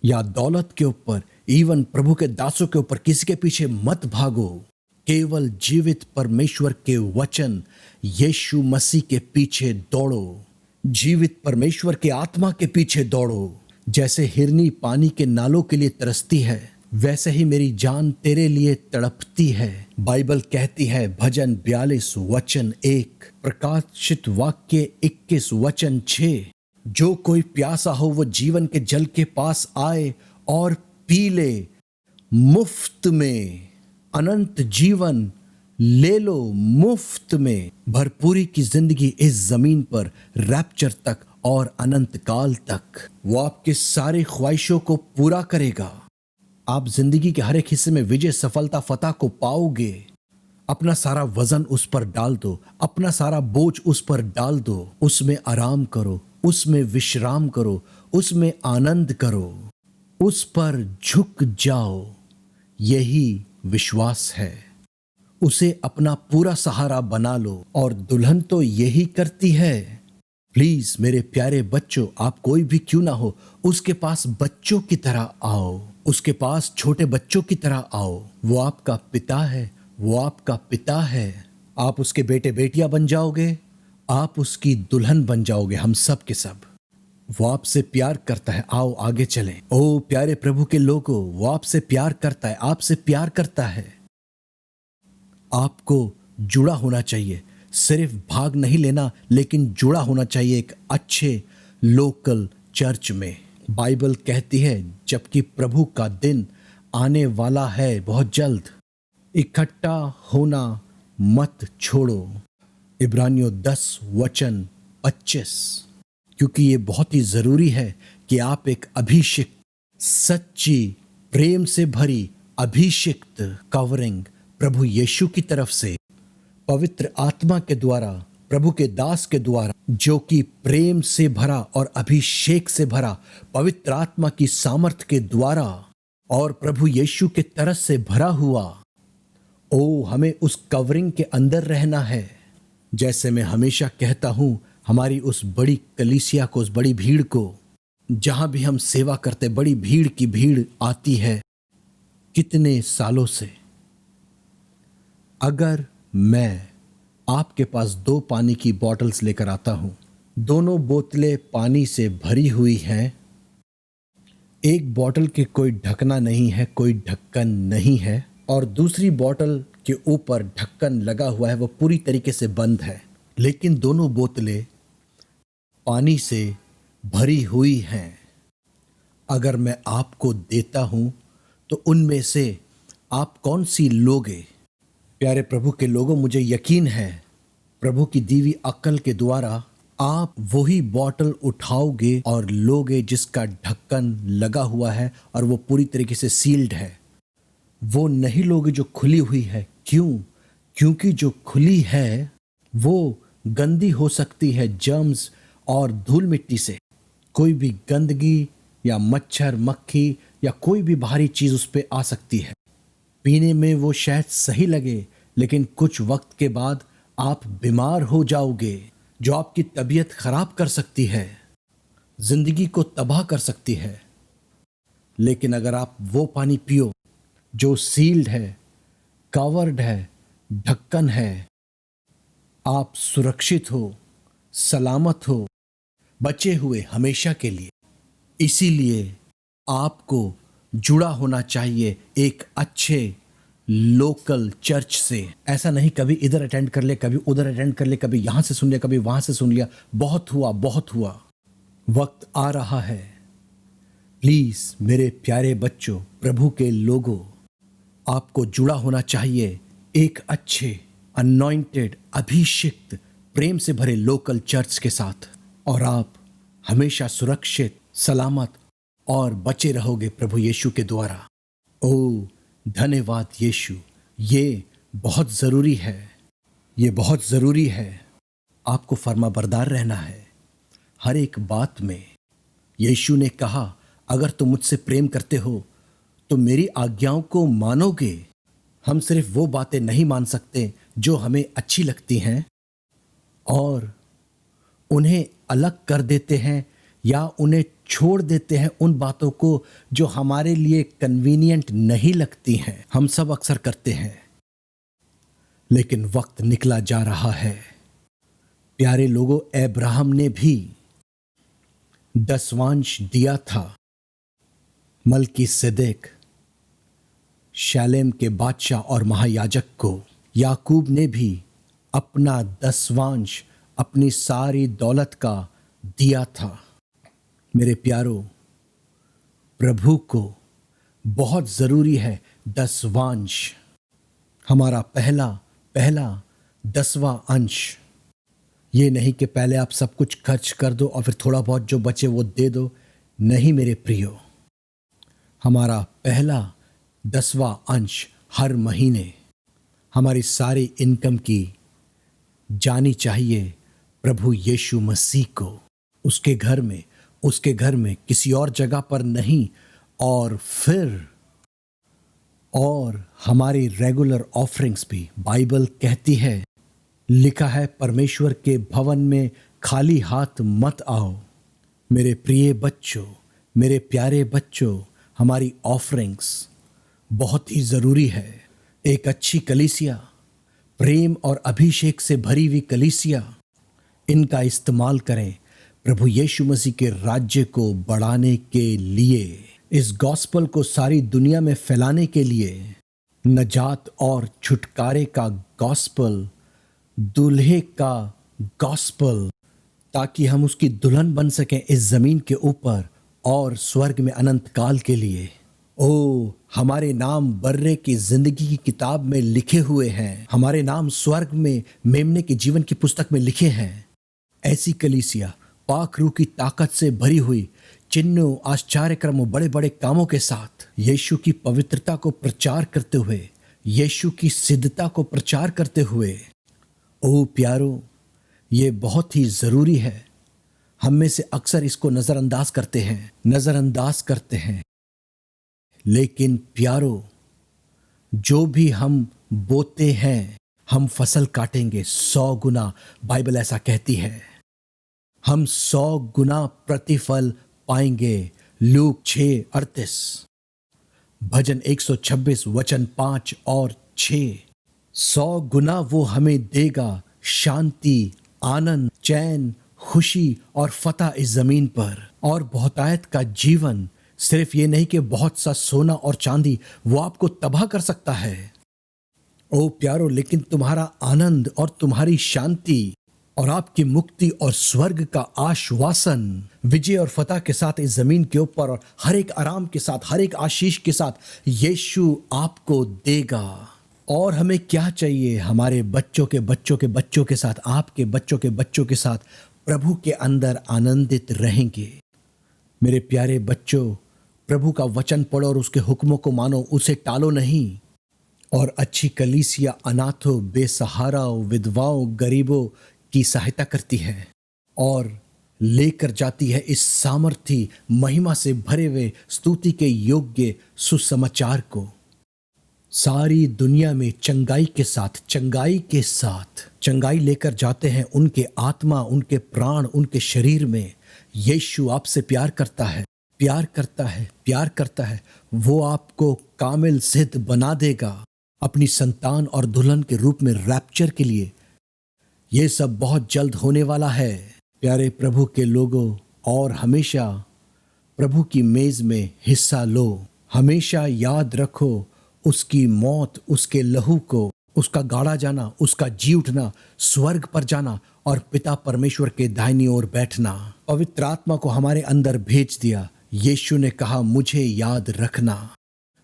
या दौलत के ऊपर, इवन प्रभु के दासों के ऊपर किसी के पीछे मत भागो। केवल जीवित परमेश्वर के वचन यीशु मसीह के पीछे दौड़ो। जीवित परमेश्वर के आत्मा के पीछे दौड़ो। जैसे हिरनी पानी के नालों के लिए तरसती है, वैसे ही मेरी जान तेरे लिए तड़पती है। बाइबल कहती है, भजन 42 वचन 1, प्रकाशित वाक्य 21 वचन 6, जो कोई प्यासा हो वो जीवन के जल के पास आए और पी ले। मुफ्त में अनंत जीवन ले लो, मुफ्त में भरपूरी की जिंदगी इस जमीन पर, रैप्चर तक और अनंत काल तक। वो आपके सारे ख्वाहिशों को पूरा करेगा। आप जिंदगी के हर एक हिस्से में विजय, सफलता, फतह को पाओगे। अपना सारा वजन उस पर डाल दो, अपना सारा बोझ उस पर डाल दो। उसमें आराम करो, उसमें विश्राम करो, उसमें आनंद करो, उस पर झुक जाओ। यही विश्वास है। उसे अपना पूरा सहारा बना लो। और दुल्हन तो यही करती है। प्लीज मेरे प्यारे बच्चों, आप कोई भी क्यों ना हो, उसके पास बच्चों की तरह आओ, उसके पास छोटे बच्चों की तरह आओ। वो आपका पिता है, वो आपका पिता है। आप उसके बेटे बेटियां बन जाओगे, आप उसकी दुल्हन बन जाओगे, हम सब के सब। वो आपसे प्यार करता है। आओ आगे चलें। ओ प्यारे प्रभु के लोगों, वो आपसे प्यार करता है, आपसे प्यार करता है। आपको जुड़ा होना चाहिए, सिर्फ भाग नहीं लेना, लेकिन जुड़ा होना चाहिए एक अच्छे लोकल चर्च में। बाइबल कहती है, जबकि प्रभु का दिन आने वाला है बहुत जल्द, इकट्ठा होना मत छोड़ो। इब्रानियों 10 वचन 25। क्योंकि ये बहुत ही जरूरी है कि आप एक अभिषिक्त, सच्ची, प्रेम से भरी अभिषिक्त कवरिंग प्रभु यीशु की तरफ से, पवित्र आत्मा के द्वारा, प्रभु के दास के द्वारा, जो कि प्रेम से भरा और अभिषेक से भरा, पवित्र आत्मा की सामर्थ के द्वारा और प्रभु यीशु के तरस से भरा हुआ। ओ, हमें उस कवरिंग के अंदर रहना है। जैसे मैं हमेशा कहता हूं, हमारी उस बड़ी कलीसिया को, उस बड़ी भीड़ को, जहां भी हम सेवा करते, बड़ी भीड़ की भीड़ आती है कितने सालों से। अगर मैं आपके पास 2 पानी की बॉटल्स लेकर आता हूं, दोनों बोतलें पानी से भरी हुई हैं, एक बोतल के कोई ढकना नहीं है, कोई ढक्कन नहीं है, और दूसरी बोतल के ऊपर ढक्कन लगा हुआ है, वो पूरी तरीके से बंद है, लेकिन दोनों बोतलें पानी से भरी हुई हैं। अगर मैं आपको देता हूं तो उनमें से आप कौन सी लोगे? प्यारे प्रभु के लोगों, मुझे यकीन है प्रभु की दी हुई अक्ल के द्वारा आप वही बॉटल उठाओगे और लोगे जिसका ढक्कन लगा हुआ है और वो पूरी तरीके से सील्ड है। वो नहीं लोगे जो खुली हुई है। क्यों? क्योंकि जो खुली है वो गंदी हो सकती है, जर्म्स और धूल मिट्टी से। कोई भी गंदगी या मच्छर, मक्खी या कोई भी भारी चीज उस पे आ सकती है। पीने में वो शायद सही लगे, लेकिन कुछ वक्त के बाद आप बीमार हो जाओगे, जो आपकी तबीयत खराब कर सकती है, जिंदगी को तबाह कर सकती है। लेकिन अगर आप वो पानी पियो जो सील्ड है, कवर्ड है, ढक्कन है, आप सुरक्षित हो, सलामत हो, बचे हुए हमेशा के लिए। इसीलिए आपको जुड़ा होना चाहिए एक अच्छे लोकल चर्च से। ऐसा नहीं कभी इधर अटेंड कर ले, कभी उधर अटेंड कर ले, कभी यहां से सुन लिया, कभी वहां से सुन लिया। बहुत हुआ, बहुत हुआ। वक्त आ रहा है, प्लीज मेरे प्यारे बच्चों, प्रभु के लोगों, आपको जुड़ा होना चाहिए एक अच्छे अनॉइंटेड, अभिषिक्त, प्रेम से भरे लोकल चर्च के साथ, और आप हमेशा सुरक्षित, सलामत और बचे रहोगे प्रभु यीशु के द्वारा। ओ धन्यवाद यीशु। ये बहुत जरूरी है, ये बहुत जरूरी है। आपको फर्माबरदार रहना है हर एक बात में। यीशु ने कहा, अगर तुम मुझसे प्रेम करते हो तो मेरी आज्ञाओं को मानोगे। हम सिर्फ वो बातें नहीं मान सकते जो हमें अच्छी लगती हैं और उन्हें अलग कर देते हैं या उन्हें छोड़ देते हैं, उन बातों को जो हमारे लिए कन्वीनियंट नहीं लगती हैं। हम सब अक्सर करते हैं। लेकिन वक्त निकला जा रहा है। प्यारे लोगों, अब्राहम ने भी दसवांश दिया था। मलकीसेदेक, शालेम के बादशाह और महायाजक को। याकूब ने भी अपना दसवांश अपनी सारी दौलत का दिया था। मेरे प्यारो, प्रभु को बहुत जरूरी है दसवांश, हमारा पहला 10वां अंश। ये नहीं कि पहले आप सब कुछ खर्च कर दो और फिर थोड़ा बहुत जो बचे वो दे दो। नहीं मेरे प्रियो, हमारा पहला 10वां अंश हर महीने हमारी सारी इनकम की जानी चाहिए प्रभु यीशु मसीह को, उसके घर में किसी और जगह पर नहीं। और हमारी रेगुलर ऑफरिंग्स भी, बाइबल कहती है, लिखा है, परमेश्वर के भवन में खाली हाथ मत आओ। मेरे प्रिय बच्चों, मेरे प्यारे बच्चों, हमारी ऑफरिंग्स बहुत ही जरूरी है। एक अच्छी कलीसिया, प्रेम और अभिषेक से भरी हुई कलीसिया, इनका इस्तेमाल करें प्रभु यीशु मसीह के राज्य को बढ़ाने के लिए, इस गॉस्पल को सारी दुनिया में फैलाने के लिए। नजात और छुटकारे का गॉस्पल, दूल्हे का गॉस्पल, ताकि हम उसकी दुल्हन बन सकें इस जमीन के ऊपर और स्वर्ग में अनंत काल के लिए। ओ, हमारे नाम बर्रे की जिंदगी की किताब में लिखे हुए हैं, हमारे नाम स्वर्ग में मेमने के जीवन की पुस्तक में लिखे हैं। ऐसी कलीसिया पाक रूह की ताकत से भरी हुई, चिन्हों, आश्चर्य कर्मों, बड़े बड़े कामों के साथ यीशु की पवित्रता को प्रचार करते हुए, यीशु की सिद्धता को प्रचार करते हुए। ओ प्यारो, ये बहुत ही जरूरी है। हम में से अक्सर इसको नजरअंदाज करते हैं। लेकिन प्यारो, जो भी हम बोते हैं हम फसल काटेंगे 100 गुना। बाइबल ऐसा कहती है, हम 100 गुना प्रतिफल पाएंगे। लूक 6:38, भजन 126 वचन 5 और 6। 100 गुना वो हमें देगा, शांति, आनंद, चैन, खुशी और फतह इस जमीन पर, और बहुतायत का जीवन। सिर्फ ये नहीं कि बहुत सा सोना और चांदी, वो आपको तबाह कर सकता है। ओ प्यारो, लेकिन तुम्हारा आनंद और तुम्हारी शांति और आपकी मुक्ति और स्वर्ग का आश्वासन, विजय और फतह के साथ इस जमीन के ऊपर, और हर एक आराम के साथ, हर एक आशीष के साथ यीशु आपको देगा। और हमें क्या चाहिए? हमारे बच्चों के बच्चों के बच्चों के साथ, आपके बच्चों के बच्चों के साथ प्रभु के अंदर आनंदित रहेंगे। मेरे प्यारे बच्चों, प्रभु का वचन पढ़ो और उसके हुक्मों को मानो, उसे टालो नहीं। और अच्छी कलीसिया अनाथों, बेसहाराओं, विधवाओं, गरीबों की सहायता करती है और लेकर जाती है इस सामर्थी, महिमा से भरे हुए, स्तुति के योग्य सुसमाचार को सारी दुनिया में चंगाई के साथ चंगाई लेकर जाते हैं। उनके आत्मा, उनके प्राण, उनके शरीर में यीशु आपसे प्यार करता है। वो आपको कामिल सिद्ध बना देगा अपनी संतान और दुल्हन के रूप में रैप्चर के लिए। ये सब बहुत जल्द होने वाला है प्यारे प्रभु के लोगों, और हमेशा प्रभु की मेज में हिस्सा लो। हमेशा याद रखो उसकी मौत, उसके लहू को, उसका गाड़ा जाना, उसका जी उठना, स्वर्ग पर जाना और पिता परमेश्वर के दाहिनी ओर बैठना। पवित्र आत्मा को हमारे अंदर भेज दिया। यीशु ने कहा, मुझे याद रखना।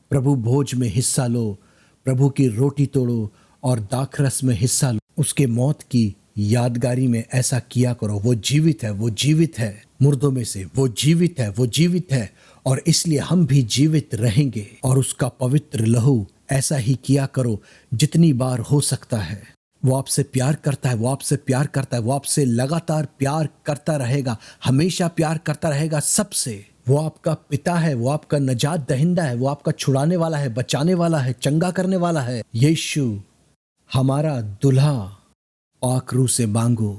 प्रभु भोज में हिस्सा लो, प्रभु की रोटी तोड़ो और दाखरस में हिस्सा लो। उसके मौत की यादगारी में ऐसा किया करो। वो जीवित है, मुर्दों में से वो जीवित है और इसलिए हम भी जीवित रहेंगे। और उसका पवित्र लहू ऐसा ही किया करो जितनी बार हो सकता है। वो आपसे प्यार करता है, वो आपसे लगातार प्यार करता रहेगा, हमेशा प्यार करता रहेगा सबसे। वो आपका पिता है, वो आपका नजात दहिंदा है, वो आपका छुड़ाने वाला है, बचाने वाला है, चंगा करने वाला है। यीशु हमारा दुल्हा। पाक रूह से मांगो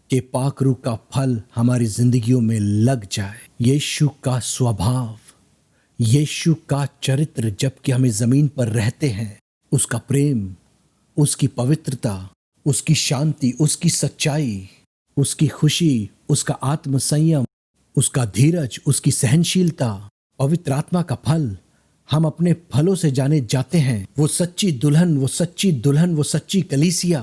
कि पाक रूह का फल हमारी जिंदगियों में लग जाए। यीशु का स्वभाव, यीशु का चरित्र, जबकि हम इस जमीन पर रहते हैं, उसका प्रेम, उसकी पवित्रता, उसकी शांति, उसकी सच्चाई, उसकी खुशी, उसका आत्म संयम, उसका धीरज, उसकी सहनशीलता। पवित्र आत्मा का फल हम अपने फलों से जाने जाते हैं। वो सच्ची दुल्हन, वो सच्ची दुल्हन, वो सच्ची कलीसिया,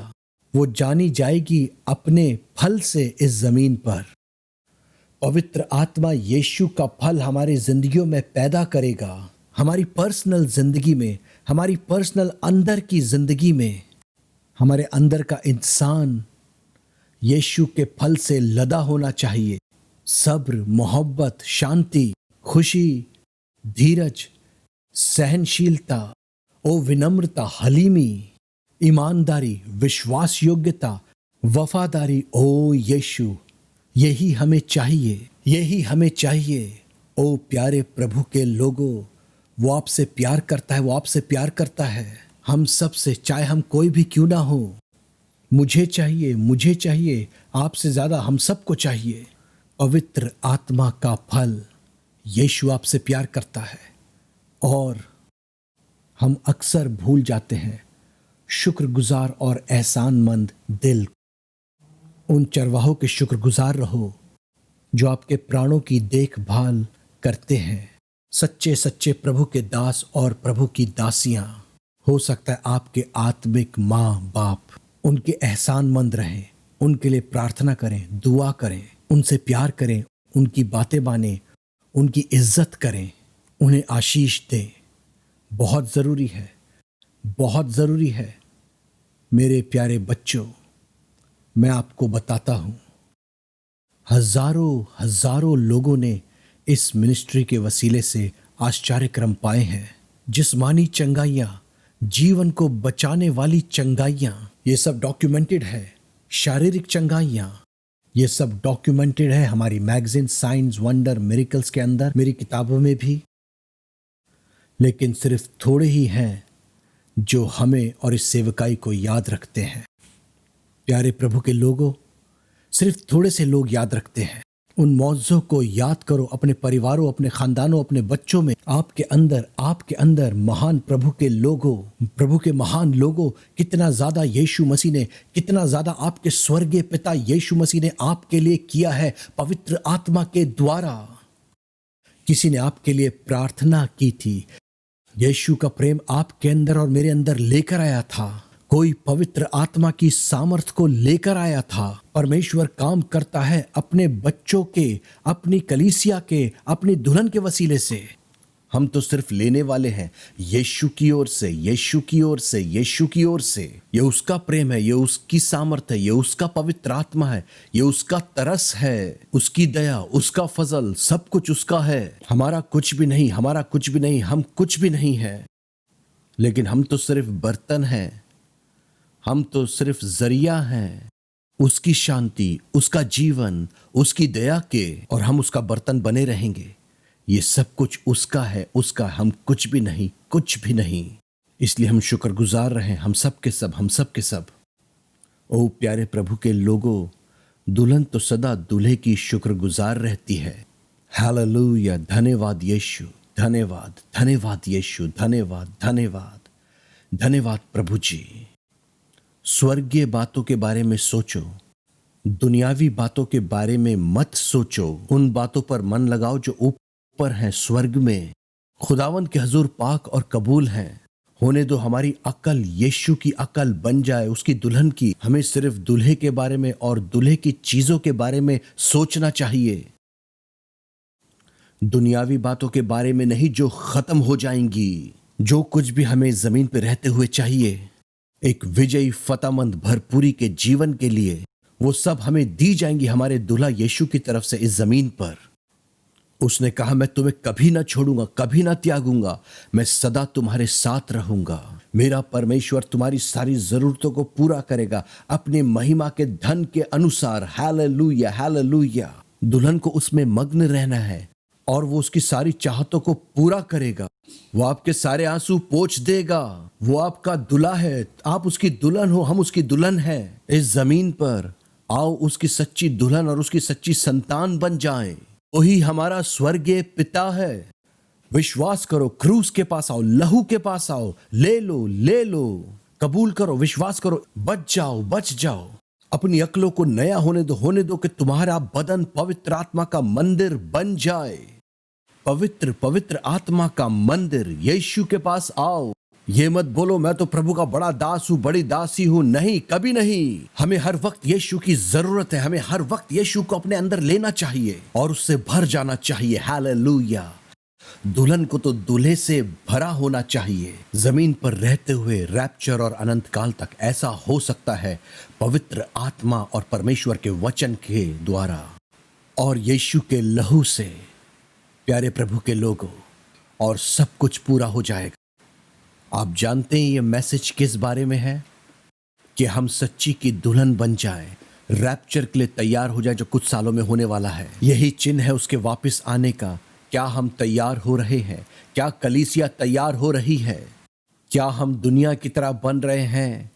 वो जानी जाएगी अपने फल से इस जमीन पर। पवित्र आत्मा यीशु का फल हमारी जिंदगियों में पैदा करेगा, हमारी पर्सनल जिंदगी में, हमारी पर्सनल अंदर की जिंदगी में। हमारे अंदर का इंसान यीशु के फल से लदा होना चाहिए। सब्र, मोहब्बत, शांति, खुशी, धीरज, सहनशीलता, ओ विनम्रता, हलीमी, ईमानदारी, विश्वास योग्यता, वफादारी। ओ यीशु, यही हमें चाहिए, यही हमें चाहिए। ओ प्यारे प्रभु के लोगों, वो आपसे प्यार करता है, वो आपसे प्यार करता है। हम सब से, चाहे हम कोई भी क्यों ना हो। मुझे चाहिए, मुझे चाहिए, आपसे ज्यादा हम सबको चाहिए पवित्र आत्मा का फल। यीशु आपसे प्यार करता है और हम अक्सर भूल जाते हैं शुक्रगुजार और एहसानमंद दिल। उन चरवाहों के शुक्रगुजार रहो जो आपके प्राणों की देखभाल करते हैं। सच्चे सच्चे प्रभु के दास और प्रभु की दासियां, हो सकता है आपके आत्मिक माँ बाप, उनके एहसानमंद रहें, उनके लिए प्रार्थना करें, दुआ करें, उनसे प्यार करें, उनकी बातें मानें, उनकी इज्जत करें, उन्हें आशीष दें। बहुत ज़रूरी है, बहुत ज़रूरी है। मेरे प्यारे बच्चों, मैं आपको बताता हूँ, हजारों हजारों लोगों ने इस मिनिस्ट्री के वसीले से आश्चर्य क्रम पाए हैं। जिस्मानी चंगाइयाँ, जीवन को बचाने वाली चंगाइयाँ, ये सब डॉक्यूमेंटेड है। शारीरिक चंगाइयाँ, ये सब डॉक्यूमेंटेड है हमारी मैगजीन साइंस, वंडर, मिरेकल्स के अंदर, मेरी किताबों में भी। लेकिन सिर्फ थोड़े ही हैं जो हमें और इस सेवकाई को याद रखते हैं। प्यारे प्रभु के लोगों, सिर्फ थोड़े से लोग याद रखते हैं। उन मौजों को याद करो अपने परिवारों, अपने खानदानों, अपने बच्चों में। आपके अंदर महान प्रभु के लोगों, प्रभु के महान लोगों, कितना ज्यादा यीशु मसीह ने, कितना ज्यादा आपके स्वर्गीय पिता यीशु मसीह ने आपके लिए किया है पवित्र आत्मा के द्वारा। किसी ने आपके लिए प्रार्थना की थी, यीशु का प्रेम आपके अंदर और मेरे अंदर लेकर आया था। कोई पवित्र आत्मा की सामर्थ को लेकर आया था। परमेश्वर काम करता है अपने बच्चों के, अपनी कलीसिया के, अपनी दुल्हन के वसीले से। हम तो सिर्फ लेने वाले हैं यीशु की ओर से, यीशु की ओर से, यीशु की ओर से। ये उसका प्रेम है, ये उसकी सामर्थ है, ये उसका पवित्र आत्मा है, ये उसका तरस है, उसकी दया, उसका फजल, सब कुछ उसका है। हमारा कुछ भी नहीं, हमारा कुछ भी नहीं, हम कुछ भी नहीं है। लेकिन हम तो सिर्फ बर्तन हैं, हम तो सिर्फ जरिया हैं उसकी शांति, उसका जीवन, उसकी दया के, और हम उसका बर्तन बने रहेंगे। ये सब कुछ उसका है, उसका, हम कुछ भी नहीं, कुछ भी नहीं। इसलिए हम शुक्रगुजार रहे, हम सब के सब, हम सब के सब। ओ प्यारे प्रभु के लोगों, दुल्हन तो सदा दूल्हे की शुक्रगुजार रहती है। हालेलुया, धन्यवाद यीशु, धन्यवाद, धन्यवाद यीशु, धन्यवाद, धन्यवाद, धन्यवाद प्रभु जी। स्वर्गीय बातों के बारे में सोचो, दुनियावी बातों के बारे में मत सोचो। उन बातों पर मन लगाओ जो ऊपर हैं, स्वर्ग में, खुदावंद के हजूर पाक और कबूल हैं। होने दो हमारी अकल यीशु की अकल बन जाए, उसकी दुल्हन की। हमें सिर्फ दूल्हे के बारे में और दूल्हे की चीजों के बारे में सोचना चाहिए, दुनियावी बातों के बारे में नहीं जो खत्म हो जाएंगी। जो कुछ भी हमें जमीन पर रहते हुए चाहिए, एक विजयी फतामंद भरपूरी के जीवन के लिए, वो सब हमें दी जाएंगी हमारे दूल्हा यीशु की तरफ से इस जमीन पर। उसने कहा, मैं तुम्हें कभी ना छोड़ूंगा, कभी ना त्यागूंगा, मैं सदा तुम्हारे साथ रहूंगा। मेरा परमेश्वर तुम्हारी सारी जरूरतों को पूरा करेगा अपने महिमा के धन के अनुसार। Hallelujah, hallelujah. दुल्हन को उसमें मग्न रहना है और वो उसकी सारी चाहतों को पूरा करेगा। वो आपके सारे आंसू पोंछ देगा। वो आपका दूल्हा है, आप उसकी दुल्हन हो, हम उसकी दुल्हन हैं। इस जमीन पर आओ उसकी सच्ची दुल्हन और उसकी सच्ची संतान बन जाएं। वही हमारा स्वर्गीय पिता है। विश्वास करो, क्रूस के पास आओ, लहू के पास आओ, ले लो, ले लो। कबूल करो, विश्वास करो, बच जाओ, बच जाओ। अपनी अक्लों को नया होने दो कि तुम्हारा बदन पवित्र आत्मा का मंदिर बन जाए। पवित्र पवित्र आत्मा का मंदिर। यीशु के पास आओ। ये मत बोलो मैं तो प्रभु का बड़ा दास हूं, बड़ी दासी हूं। नहीं, कभी नहीं। हमें हर वक्त यीशु की जरूरत है। हमें हर वक्त यीशु को अपने अंदर लेना चाहिए और उससे भर जाना चाहिए। हालेलुया। दुल्हन को तो दूल्हे से भरा होना चाहिए। जमीन पर रहते हुए रैप्चर और अनंत काल तक ऐसा हो सकता है पवित्र आत्मा और परमेश्वर के वचन के द्वारा और यीशु के लहू से। प्यारे प्रभु के लोगों, और सब कुछ पूरा हो जाएगा। आप जानते हैं ये मैसेज किस बारे में है? कि हम सच्ची की दुल्हन बन जाएं, रैप्चर के लिए तैयार हो जाए जो कुछ सालों में होने वाला है। यही चिन्ह है उसके वापस आने का। क्या हम तैयार हो रहे हैं? क्या कलीसिया तैयार हो रही है? क्या हम दुनिया की तरह बन रहे हैं?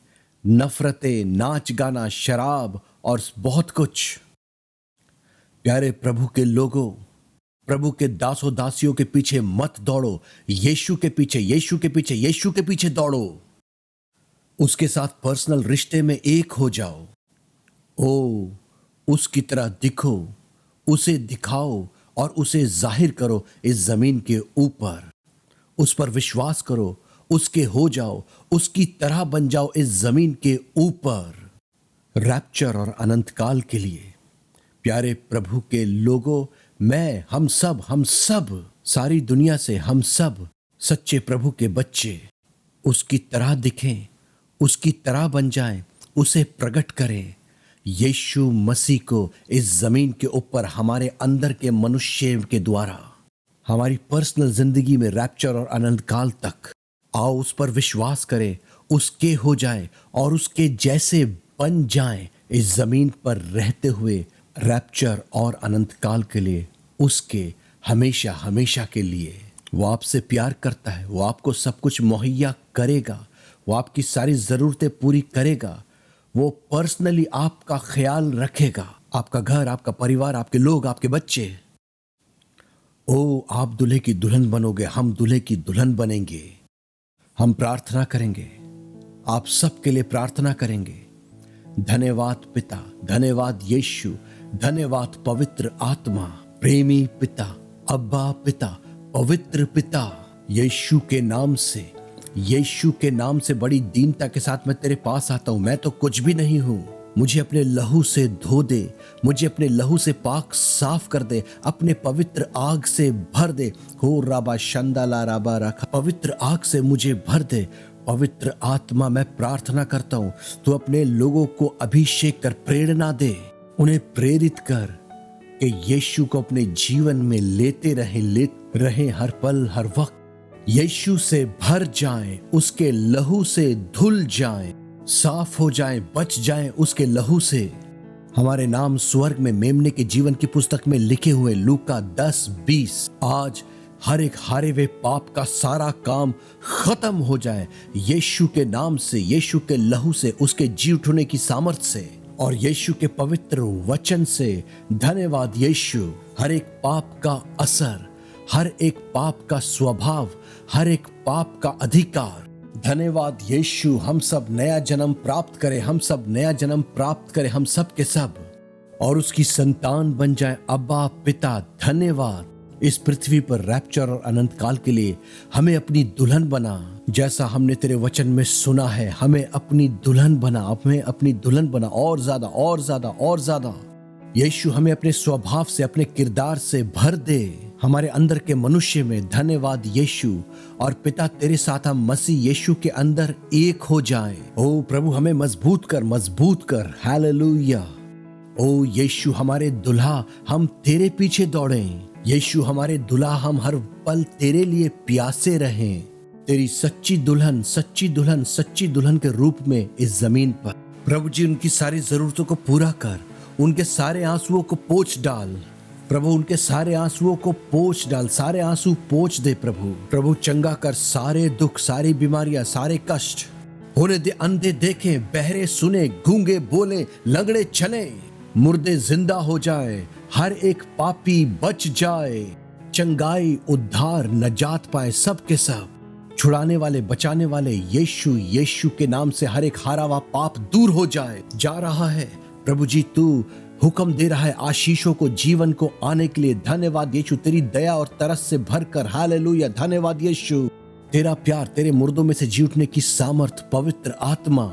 नफरतें, नाच गाना, शराब और बहुत कुछ। प्यारे प्रभु के लोगों, प्रभु के दासों दासियों के पीछे मत दौड़ो। यीशु के पीछे, यीशु के पीछे, यीशु के पीछे दौड़ो। उसके साथ पर्सनल रिश्ते में एक हो जाओ। ओ, उसकी तरह दिखो, उसे दिखाओ और उसे जाहिर करो इस जमीन के ऊपर। उस पर विश्वास करो, उसके हो जाओ, उसकी तरह बन जाओ इस जमीन के ऊपर, रैप्चर और अनंत काल के लिए। प्यारे प्रभु के लोगों, मैं, हम सब सारी दुनिया से हम सब सच्चे प्रभु के बच्चे उसकी तरह दिखें, उसकी तरह बन जाएं, उसे प्रकट करें। यीशु मसीह को इस जमीन के ऊपर हमारे अंदर के मनुष्य के द्वारा हमारी पर्सनल जिंदगी में रैप्चर और अनंत काल तक। आओ उस पर विश्वास करें, उसके हो जाए और उसके जैसे बन जाएं इस जमीन पर रहते हुए रैप्चर और अनंत काल के लिए, उसके हमेशा हमेशा के लिए। वो आपसे प्यार करता है। वो आपको सब कुछ मुहैया करेगा। वो आपकी सारी जरूरतें पूरी करेगा। वो पर्सनली आपका ख्याल रखेगा। आपका घर, आपका परिवार, आपके लोग, आपके बच्चे। ओ, आप दूल्हे की दुल्हन बनोगे, हम दूल्हे की दुल्हन बनेंगे। हम प्रार्थना करेंगे, आप सबके लिए प्रार्थना करेंगे। धन्यवाद पिता, धन्यवाद यीशु, धन्यवाद पवित्र आत्मा, प्रेमी पिता, अब्बा पिता, पवित्र पिता। यीशु के नाम से, यीशु के नाम से बड़ी दीनता के साथ मैं तेरे पास आता हूं। मैं तो कुछ भी नहीं हूं। मुझे अपने लहू से धो दे, मुझे अपने लहू से पाक साफ कर दे, अपने पवित्र आग से भर दे। हो राबा शंदाला राबा रखा, पवित्र आग से मुझे भर दे। पवित्र आत्मा, मैं प्रार्थना करता हूं, तू अपने लोगों को अभिषेक कर, प्रेरणा दे, उन्हें प्रेरित कर कि यीशु को अपने जीवन में लेते रहे हर पल हर वक्त। यीशु से भर जाएं, उसके लहू से धुल जाएं, साफ हो जाएं, बच जाएं उसके लहू से। हमारे नाम स्वर्ग में मेमने के जीवन की पुस्तक में लिखे हुए। लूका 10:20। आज हर एक हारे हुए पाप का सारा काम खत्म हो जाए यीशु के नाम से, यीशु के लहू से, उसके जी उठने की सामर्थ्य से और यीशु के पवित्र वचन से। धन्यवाद यीशु। हर एक पाप का असर, हर एक पाप का स्वभाव, हर एक पाप का अधिकार। धन्यवाद यीशु। हम सब नया जन्म प्राप्त करें, हम सब नया जन्म प्राप्त करें, हम सब के सब, और उसकी संतान बन जाए। अब्बा पिता, धन्यवाद। इस पृथ्वी पर रैप्चर और अनंत काल के लिए हमें अपनी दुल्हन बना, जैसा हमने तेरे वचन में सुना है। हमें अपनी दुल्हन बना, हमें अपनी दुल्हन बना, और ज्यादा और ज्यादा और ज्यादा। यीशु हमें अपने स्वभाव से, अपने किरदार से भर दे, हमारे अंदर के मनुष्य में। धन्यवाद यीशु। और पिता, तेरे साथ हम मसीह यीशु के अंदर एक हो जाएं। ओ प्रभु, हमें मजबूत कर, मजबूत कर। हालेलुया। ओ यीशु, हमारे दुल्हा, हम तेरे पीछे दौड़ें। यीशु हमारे दुल्हा, हम हर पल तेरे लिए प्यासे रहें। तेरी सच्ची दुल्हन, सच्ची दुल्हन, सच्ची दुल्हन के रूप में इस जमीन पर। प्रभु जी, उनकी सारी जरूरतों को पूरा कर, उनके सारे आंसुओं को पोंछ डाल। प्रभु, उनके सारे आंसुओं को पोंछ डाल, सारे आंसू पोंछ दे। प्रभु चंगा कर सारे दुख, सारी बीमारियां, सारे कष्ट। होने दे अंधे देखें, बहरे सुने, गूंगे बोले, लंगड़े चले, मुर्दे जिंदा हो जाए, हर एक पापी बच जाए, चंगाई, उद्धार, नजात पाए सब के सब। छुड़ाने वाले, बचाने वाले यीशु के नाम से हर एक हारा हुआ पाप दूर हो जाए। जा रहा है प्रभु जी, तू हुक्म दे रहा है आशीषों को, जीवन को आने के लिए। धन्यवाद यीशु, तेरी दया और तरस से भरकर। हालेलुया, धन्यवाद यीशु। तेरा प्यार, तेरे मुर्दों में से जी उठने की सामर्थ, पवित्र आत्मा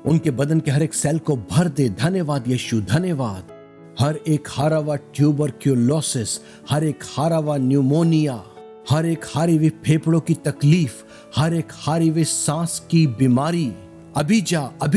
उनके बदन के हर एक सेल को भर दे। धन्यवाद यीशु, धन्यवाद। हर एक हारा हुआ ट्यूबरक्यूलोसिस, हर एक हारा हुआ न्यूमोनिया, हर एक हारी हुई फेफड़ों की तकलीफ, हर एक हारी हुई सांस की बीमारी, अभी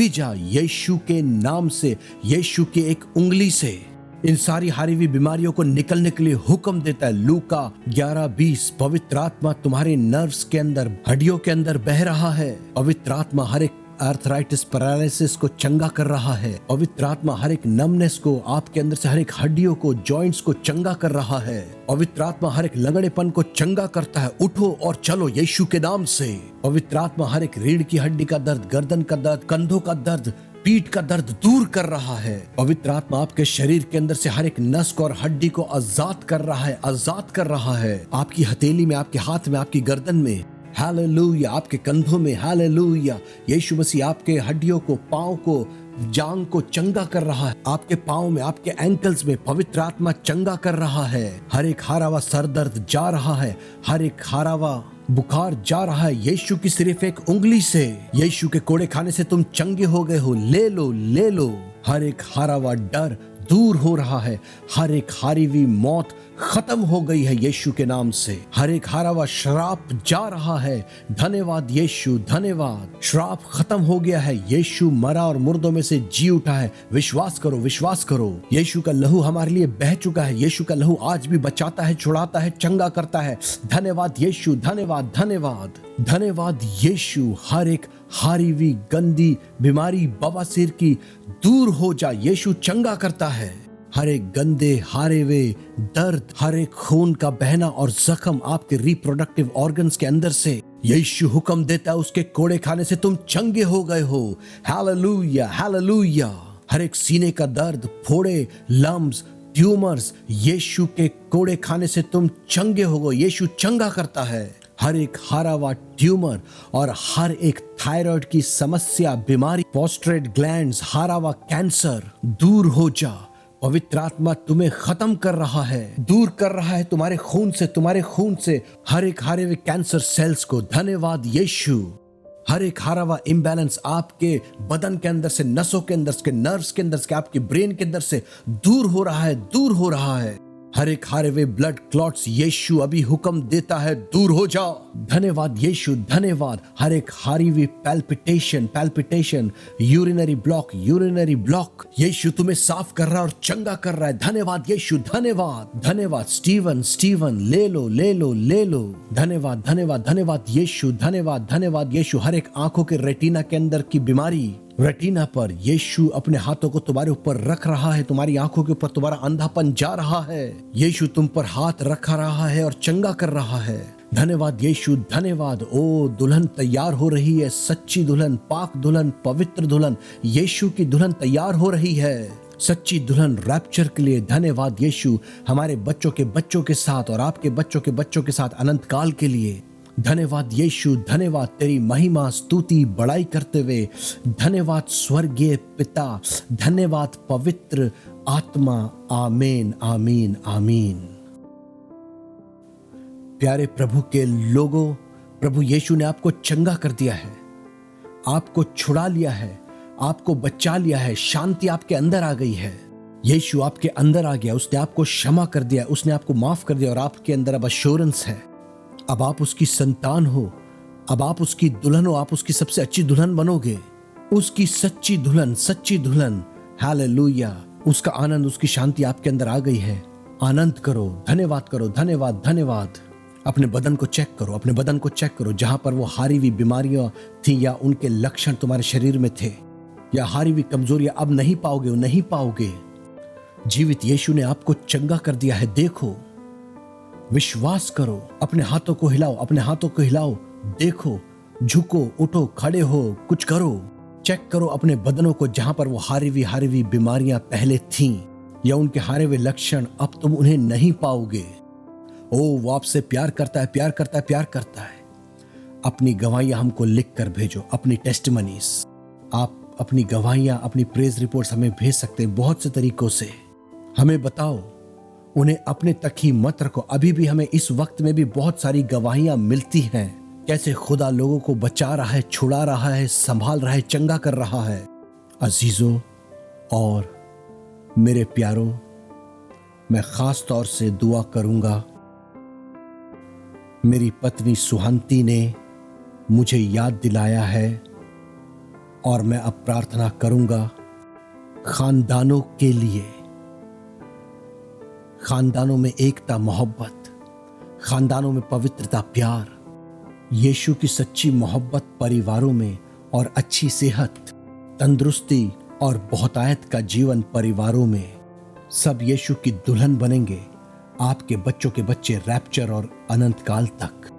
जा यीशु के नाम से, यीशु के एक उंगली से इन सारी हारी हुई बीमारियों को निकलने के लिए हुक्म देता है। लूका 11:20। पवित्र आत्मा तुम्हारे नर्व्स के अंदर, हड्डियों के अंदर बह रहा है। पवित्र आत्मा हर एक आर्थराइटिस, पैरालिसिस को चंगा कर रहा है। पवित्र आत्मा हर एक नमनेस को, आपके अंदर से हर एक हड्डियों को, जॉइंट्स को चंगा कर रहा है। पवित्र आत्मा हर एक लगड़ेपन को चंगा करता है। उठो और चलो यीशु के नाम से। पवित्र आत्मा हर एक रीढ़ की हड्डी का दर्द, गर्दन का दर्द, कंधों का दर्द, पीठ का दर्द दूर कर रहा है। पवित्र आत्मा आपके शरीर के अंदर से हर एक नस को और हड्डी को आजाद कर रहा है, आजाद कर रहा है। आपकी हथेली में, आपके हाथ में, आपकी गर्दन में, हालेलुया, आपके कंधों में, हालेलुया। यीशु मसीह आपके हड्डियों को, पांव को, जांग को चंगा कर रहा है। आपके पांव में, आपके एंकल्स में पवित्र आत्मा चंगा कर रहा है। हर एक हारा हुआ सर दर्द जा रहा है, हर एक हारा हुआ बुखार जा रहा है यीशु की सिर्फ एक उंगली से। यीशु के कोड़े खाने से तुम चंगे हो गए हो। ले लो, ले लो। हर एक हारा हुआ डर दूर हो रहा है। हर एक हारी हुई मौत खत्म हो गई है यीशु के नाम से। हर एक हारा हुआ श्राप जा रहा है। धन्यवाद यीशु, धन्यवाद। श्राप खत्म हो गया है। यीशु मरा और मुर्दों में से जी उठा है। विश्वास करो, विश्वास करो। यीशु का लहू हमारे लिए बह चुका है। यीशु का लहू आज भी बचाता है, छुड़ाता है, चंगा करता है। धन्यवाद यीशु, धन्यवाद, धन्यवाद, धन्यवाद यीशु। हर एक हारी हुई गंदी बीमारी, बवासीर की, दूर हो जा। यीशु चंगा करता है। हर एक गंदे, हारे हुए दर्द, हर एक खून का बहना और जख्म आपके रिप्रोडक्टिव ऑर्गन्स के अंदर से यीशु हुक्म देता है, उसके कोड़े खाने से तुम चंगे हो गए हो। Hallelujah, hallelujah. हर एक सीने का दर्द, फोड़े, लम्स, ट्यूमर्स, यीशु के कोड़े खाने से तुम चंगे हो गए। यीशु चंगा करता है। हर एक हारा हुआ ट्यूमर और हर एक थायराइड की समस्या, बीमारी, प्रोस्टेट ग्लैंड्स, हारा हुआ कैंसर दूर हो जा। पवित्र आत्मा तुम्हें खत्म कर रहा है, दूर कर रहा है तुम्हारे खून से, तुम्हारे खून से हर एक हारे हुए कैंसर सेल्स को। धन्यवाद यीशु। हर एक हारा हुआ इम्बैलेंस आपके बदन के अंदर से, नसों के अंदर से, नर्व्स के अंदर से, आपके ब्रेन के अंदर से दूर हो रहा है, दूर हो रहा है। हर एक हारे हुए ब्लड क्लॉट्स यीशु अभी हुक्म देता है, दूर हो जाओ। धन्यवाद यीशु, धन्यवाद। हर एक हारी हुई पैल्पिटेशन, यूरिनरी ब्लॉक यीशु तुम्हें साफ कर रहा है और चंगा कर रहा है। धन्यवाद यीशु, धन्यवाद, धन्यवाद। स्टीवन ले लो, ले लो, ले लो। धन्यवाद, धन्यवाद, धन्यवाद यीशु, धन्यवाद, धन्यवाद यीशु। हर एक आंखों के रेटिना के अंदर की बीमारी, रेटिना पर यीशु अपने हाथों को तुम्हारे ऊपर रख रहा है। तुम्हारी आंखों के ऊपर तुम्हारा अंधापन जा रहा है। यीशु तुम पर हाथ रखा रहा है और चंगा कर रहा है। धन्यवाद यीशु, धन्यवाद। ओ दुल्हन तैयार हो रही है, सच्ची दुल्हन, पाक दुल्हन, पवित्र दुल्हन, यीशु की दुल्हन तैयार हो रही है, सच्ची दुल्हन रैप्चर के लिए। धन्यवाद यीशु, हमारे बच्चों के साथ और आपके बच्चों के साथ अनंत काल के लिए। धन्यवाद यीशु, धन्यवाद। तेरी महिमा, स्तुति, बड़ाई करते हुए धन्यवाद स्वर्गीय पिता, धन्यवाद पवित्र आत्मा। आमीन, आमीन, आमीन। प्यारे प्रभु के लोगों, प्रभु यीशु ने आपको चंगा कर दिया है, आपको छुड़ा लिया है, आपको बचा लिया है। शांति आपके अंदर आ गई है। यीशु आपके अंदर आ गया, उसने आपको क्षमा कर दिया, उसने आपको माफ कर दिया और आपके अंदर अब एश्योरेंस है। अब आप उसकी संतान हो, अब आप उसकी दुल्हन हो, आप उसकी सबसे अच्छी दुल्हन बनोगे, उसकी सच्ची दुल्हन। हालेलुया। उसका आनंद, उसकी शांति आपके अंदर आ गई है। आनंद करो, धन्यवाद करो, धन्यवाद, धन्यवाद। अपने बदन को चेक करो, अपने बदन को चेक करो, जहां पर वो हारी हुई बीमारियां थी या उनके लक्षण तुम्हारे शरीर में थे या हारी हुई कमजोरियां अब नहीं पाओगे। जीवित यीशु ने आपको चंगा कर दिया है। देखो, विश्वास करो, अपने हाथों को हिलाओ, देखो, झुको, उठो, खड़े हो, कुछ करो। चेक करो अपने बदनों को, जहां पर वो हारी हुई बीमारियां पहले थीं या उनके हारे हुए लक्षण, अब तुम उन्हें नहीं पाओगे। ओ, वो आपसे प्यार करता है। अपनी गवाहियां हमको लिख कर भेजो, अपनी टेस्टिमनीज। आप अपनी गवाहियां, अपनी प्रेज रिपोर्ट्स हमें भेज सकते हैं बहुत से तरीकों से। हमें बताओ, उन्हें अपने तक ही मत रखो। अभी भी हमें इस वक्त में भी बहुत सारी गवाहियां मिलती हैं, कैसे खुदा लोगों को बचा रहा है, छुड़ा रहा है, संभाल रहा है, चंगा कर रहा है। अजीजों और मेरे प्यारों, मैं खास तौर से दुआ करूंगा, मेरी पत्नी सुहंती ने मुझे याद दिलाया है और मैं अब प्रार्थना करूंगा खानदानों के लिए, खानदानों में एकता, मोहब्बत, खानदानों में पवित्रता, प्यार, यीशु की सच्ची मोहब्बत परिवारों में, और अच्छी सेहत, तंदुरुस्ती और बहुतायत का जीवन परिवारों में। सब यीशु की दुल्हन बनेंगे, आपके बच्चों के बच्चे रैप्चर और अनंत काल तक।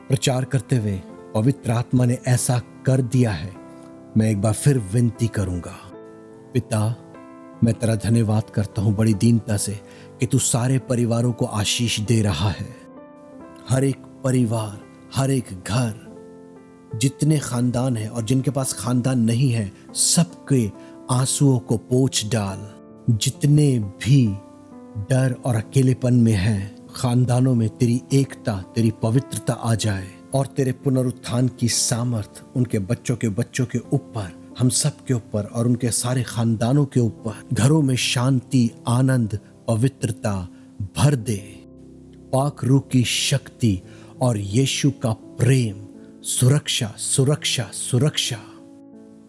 प्रचार करते हुए पवित्र आत्मा ने ऐसा कर दिया है। मैं एक बार फिर विनती करूंगा, पिता, मैं तेरा धन्यवाद करता हूं बड़ी दीनता से कि तू सारे परिवारों को आशीष दे रहा है। हर एक परिवार, हर एक घर, जितने खानदान हैं और जिनके पास खानदान नहीं है, सबके आंसुओं को पोंछ डाल। जितने भी डर और अकेलेपन में हैं, खानदानों में तेरी एकता, तेरी पवित्रता आ जाए और तेरे पुनरुत्थान की सामर्थ उनके बच्चों के ऊपर, हम सब के ऊपर और उनके सारे खानदानों के ऊपर, घरों में शांति, आनंद, पवित्रता भर दे। पाक रूह की शक्ति और यीशु का प्रेम, सुरक्षा, सुरक्षा, सुरक्षा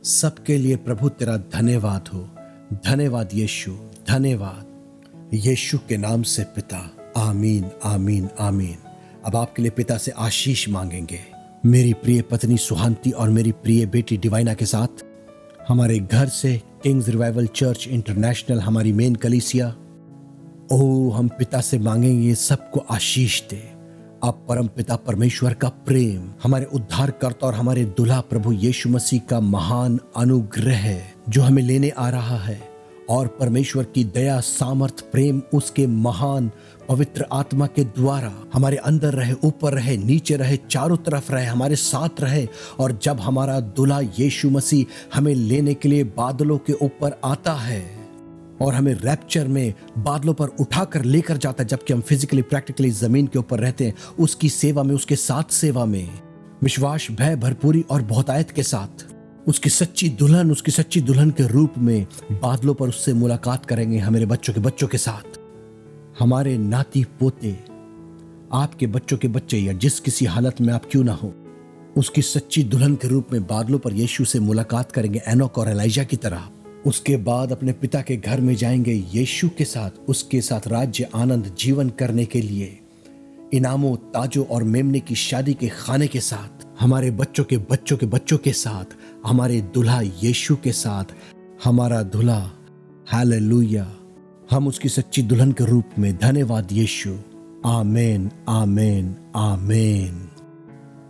सबके लिए प्रभु तेरा धन्यवाद हो। धन्यवाद यीशु, धन्यवाद यीशु के नाम से पिता, आमीन, आमीन, आमीन। अब आपके लिए पिता से आशीष मांगेंगे। मेरी प्रिय पत्नी सुहंती और मेरी प्रिय बेटी डिवाइना के साथ हमारे घर से किंग्स रिवाइवल चर्च इंटरनेशनल, हमारी मेन कलीसिया, हम पिता से मांगेंगे सबको आशीष दे। आप परम पिता परमेश्वर का प्रेम, हमारे उद्धारकर्ता और हमारे दुल्हा प्रभु यीशु मसीह का महान अनुग्रह है जो हमें लेने आ रहा है, और परमेश्वर की दया, सामर्थ, प्रेम उसके महान पवित्र आत्मा के द्वारा हमारे अंदर रहे, ऊपर रहे, नीचे रहे, चारों तरफ रहे, हमारे साथ रहे। और जब हमारा दुल्हा यीशु मसीह हमें लेने के लिए बादलों के ऊपर आता है और हमें रैप्चर में बादलों पर उठाकर लेकर जाता है, जबकि हम फिजिकली प्रैक्टिकली जमीन के ऊपर रहते हैं, उसकी सेवा में, उसके साथ सेवा में, विश्वास, भय, भरपूरी और बहुतायत के साथ उसकी सच्ची दुल्हन के रूप में बादलों पर उससे मुलाकात करेंगे। हमारे बच्चों के साथ, हमारे नाती पोते, आपके बच्चों के बच्चे, या जिस किसी हालत में आप क्यों ना हो, उसकी सच्ची दुल्हन के रूप में बादलों पर यीशु से मुलाकात करेंगे, एनोक और एलाइजा की तरह। उसके बाद अपने पिता के घर में जाएंगे यीशु के साथ, उसके साथ राज्य, आनंद, जीवन करने के लिए, इनामों, ताजों और मेमने की शादी के खाने के साथ, हमारे बच्चों के साथ, हमारे दुल्हा यीशु के साथ। हमारा दुल्हा, हालेलुया, हम उसकी सच्ची दुल्हन के रूप में। धन्यवाद यीशु, आमेन, आमेन, आमेन।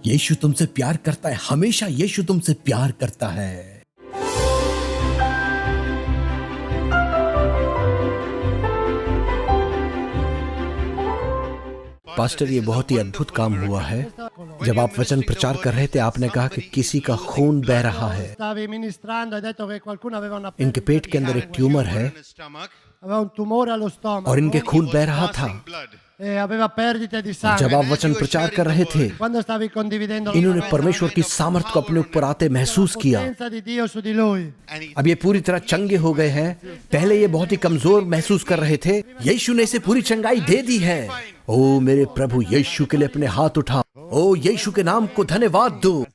यीशु तुमसे प्यार करता है, हमेशा यीशु तुमसे प्यार करता है। पास्टर, ये बहुत ही अद्भुत काम हुआ है। जब आप वचन प्रचार कर रहे थे, आपने कहा कि किसी का खून बह रहा है। इनके पेट के अंदर एक ट्यूमर है और इनके खून बह रहा था। जब आप वचन प्रचार कर रहे थे, इन्होंने परमेश्वर की सामर्थ को अपने ऊपर आते महसूस किया। अब ये पूरी तरह चंगे हो गए हैं। पहले ये बहुत ही कमजोर महसूस कर रहे थे, यीशु ने इसे पूरी चंगाई दे दी है। ओ मेरे प्रभु, यीशु के लिए अपने हाथ उठा, ओ यीशु के नाम को धन्यवाद दो।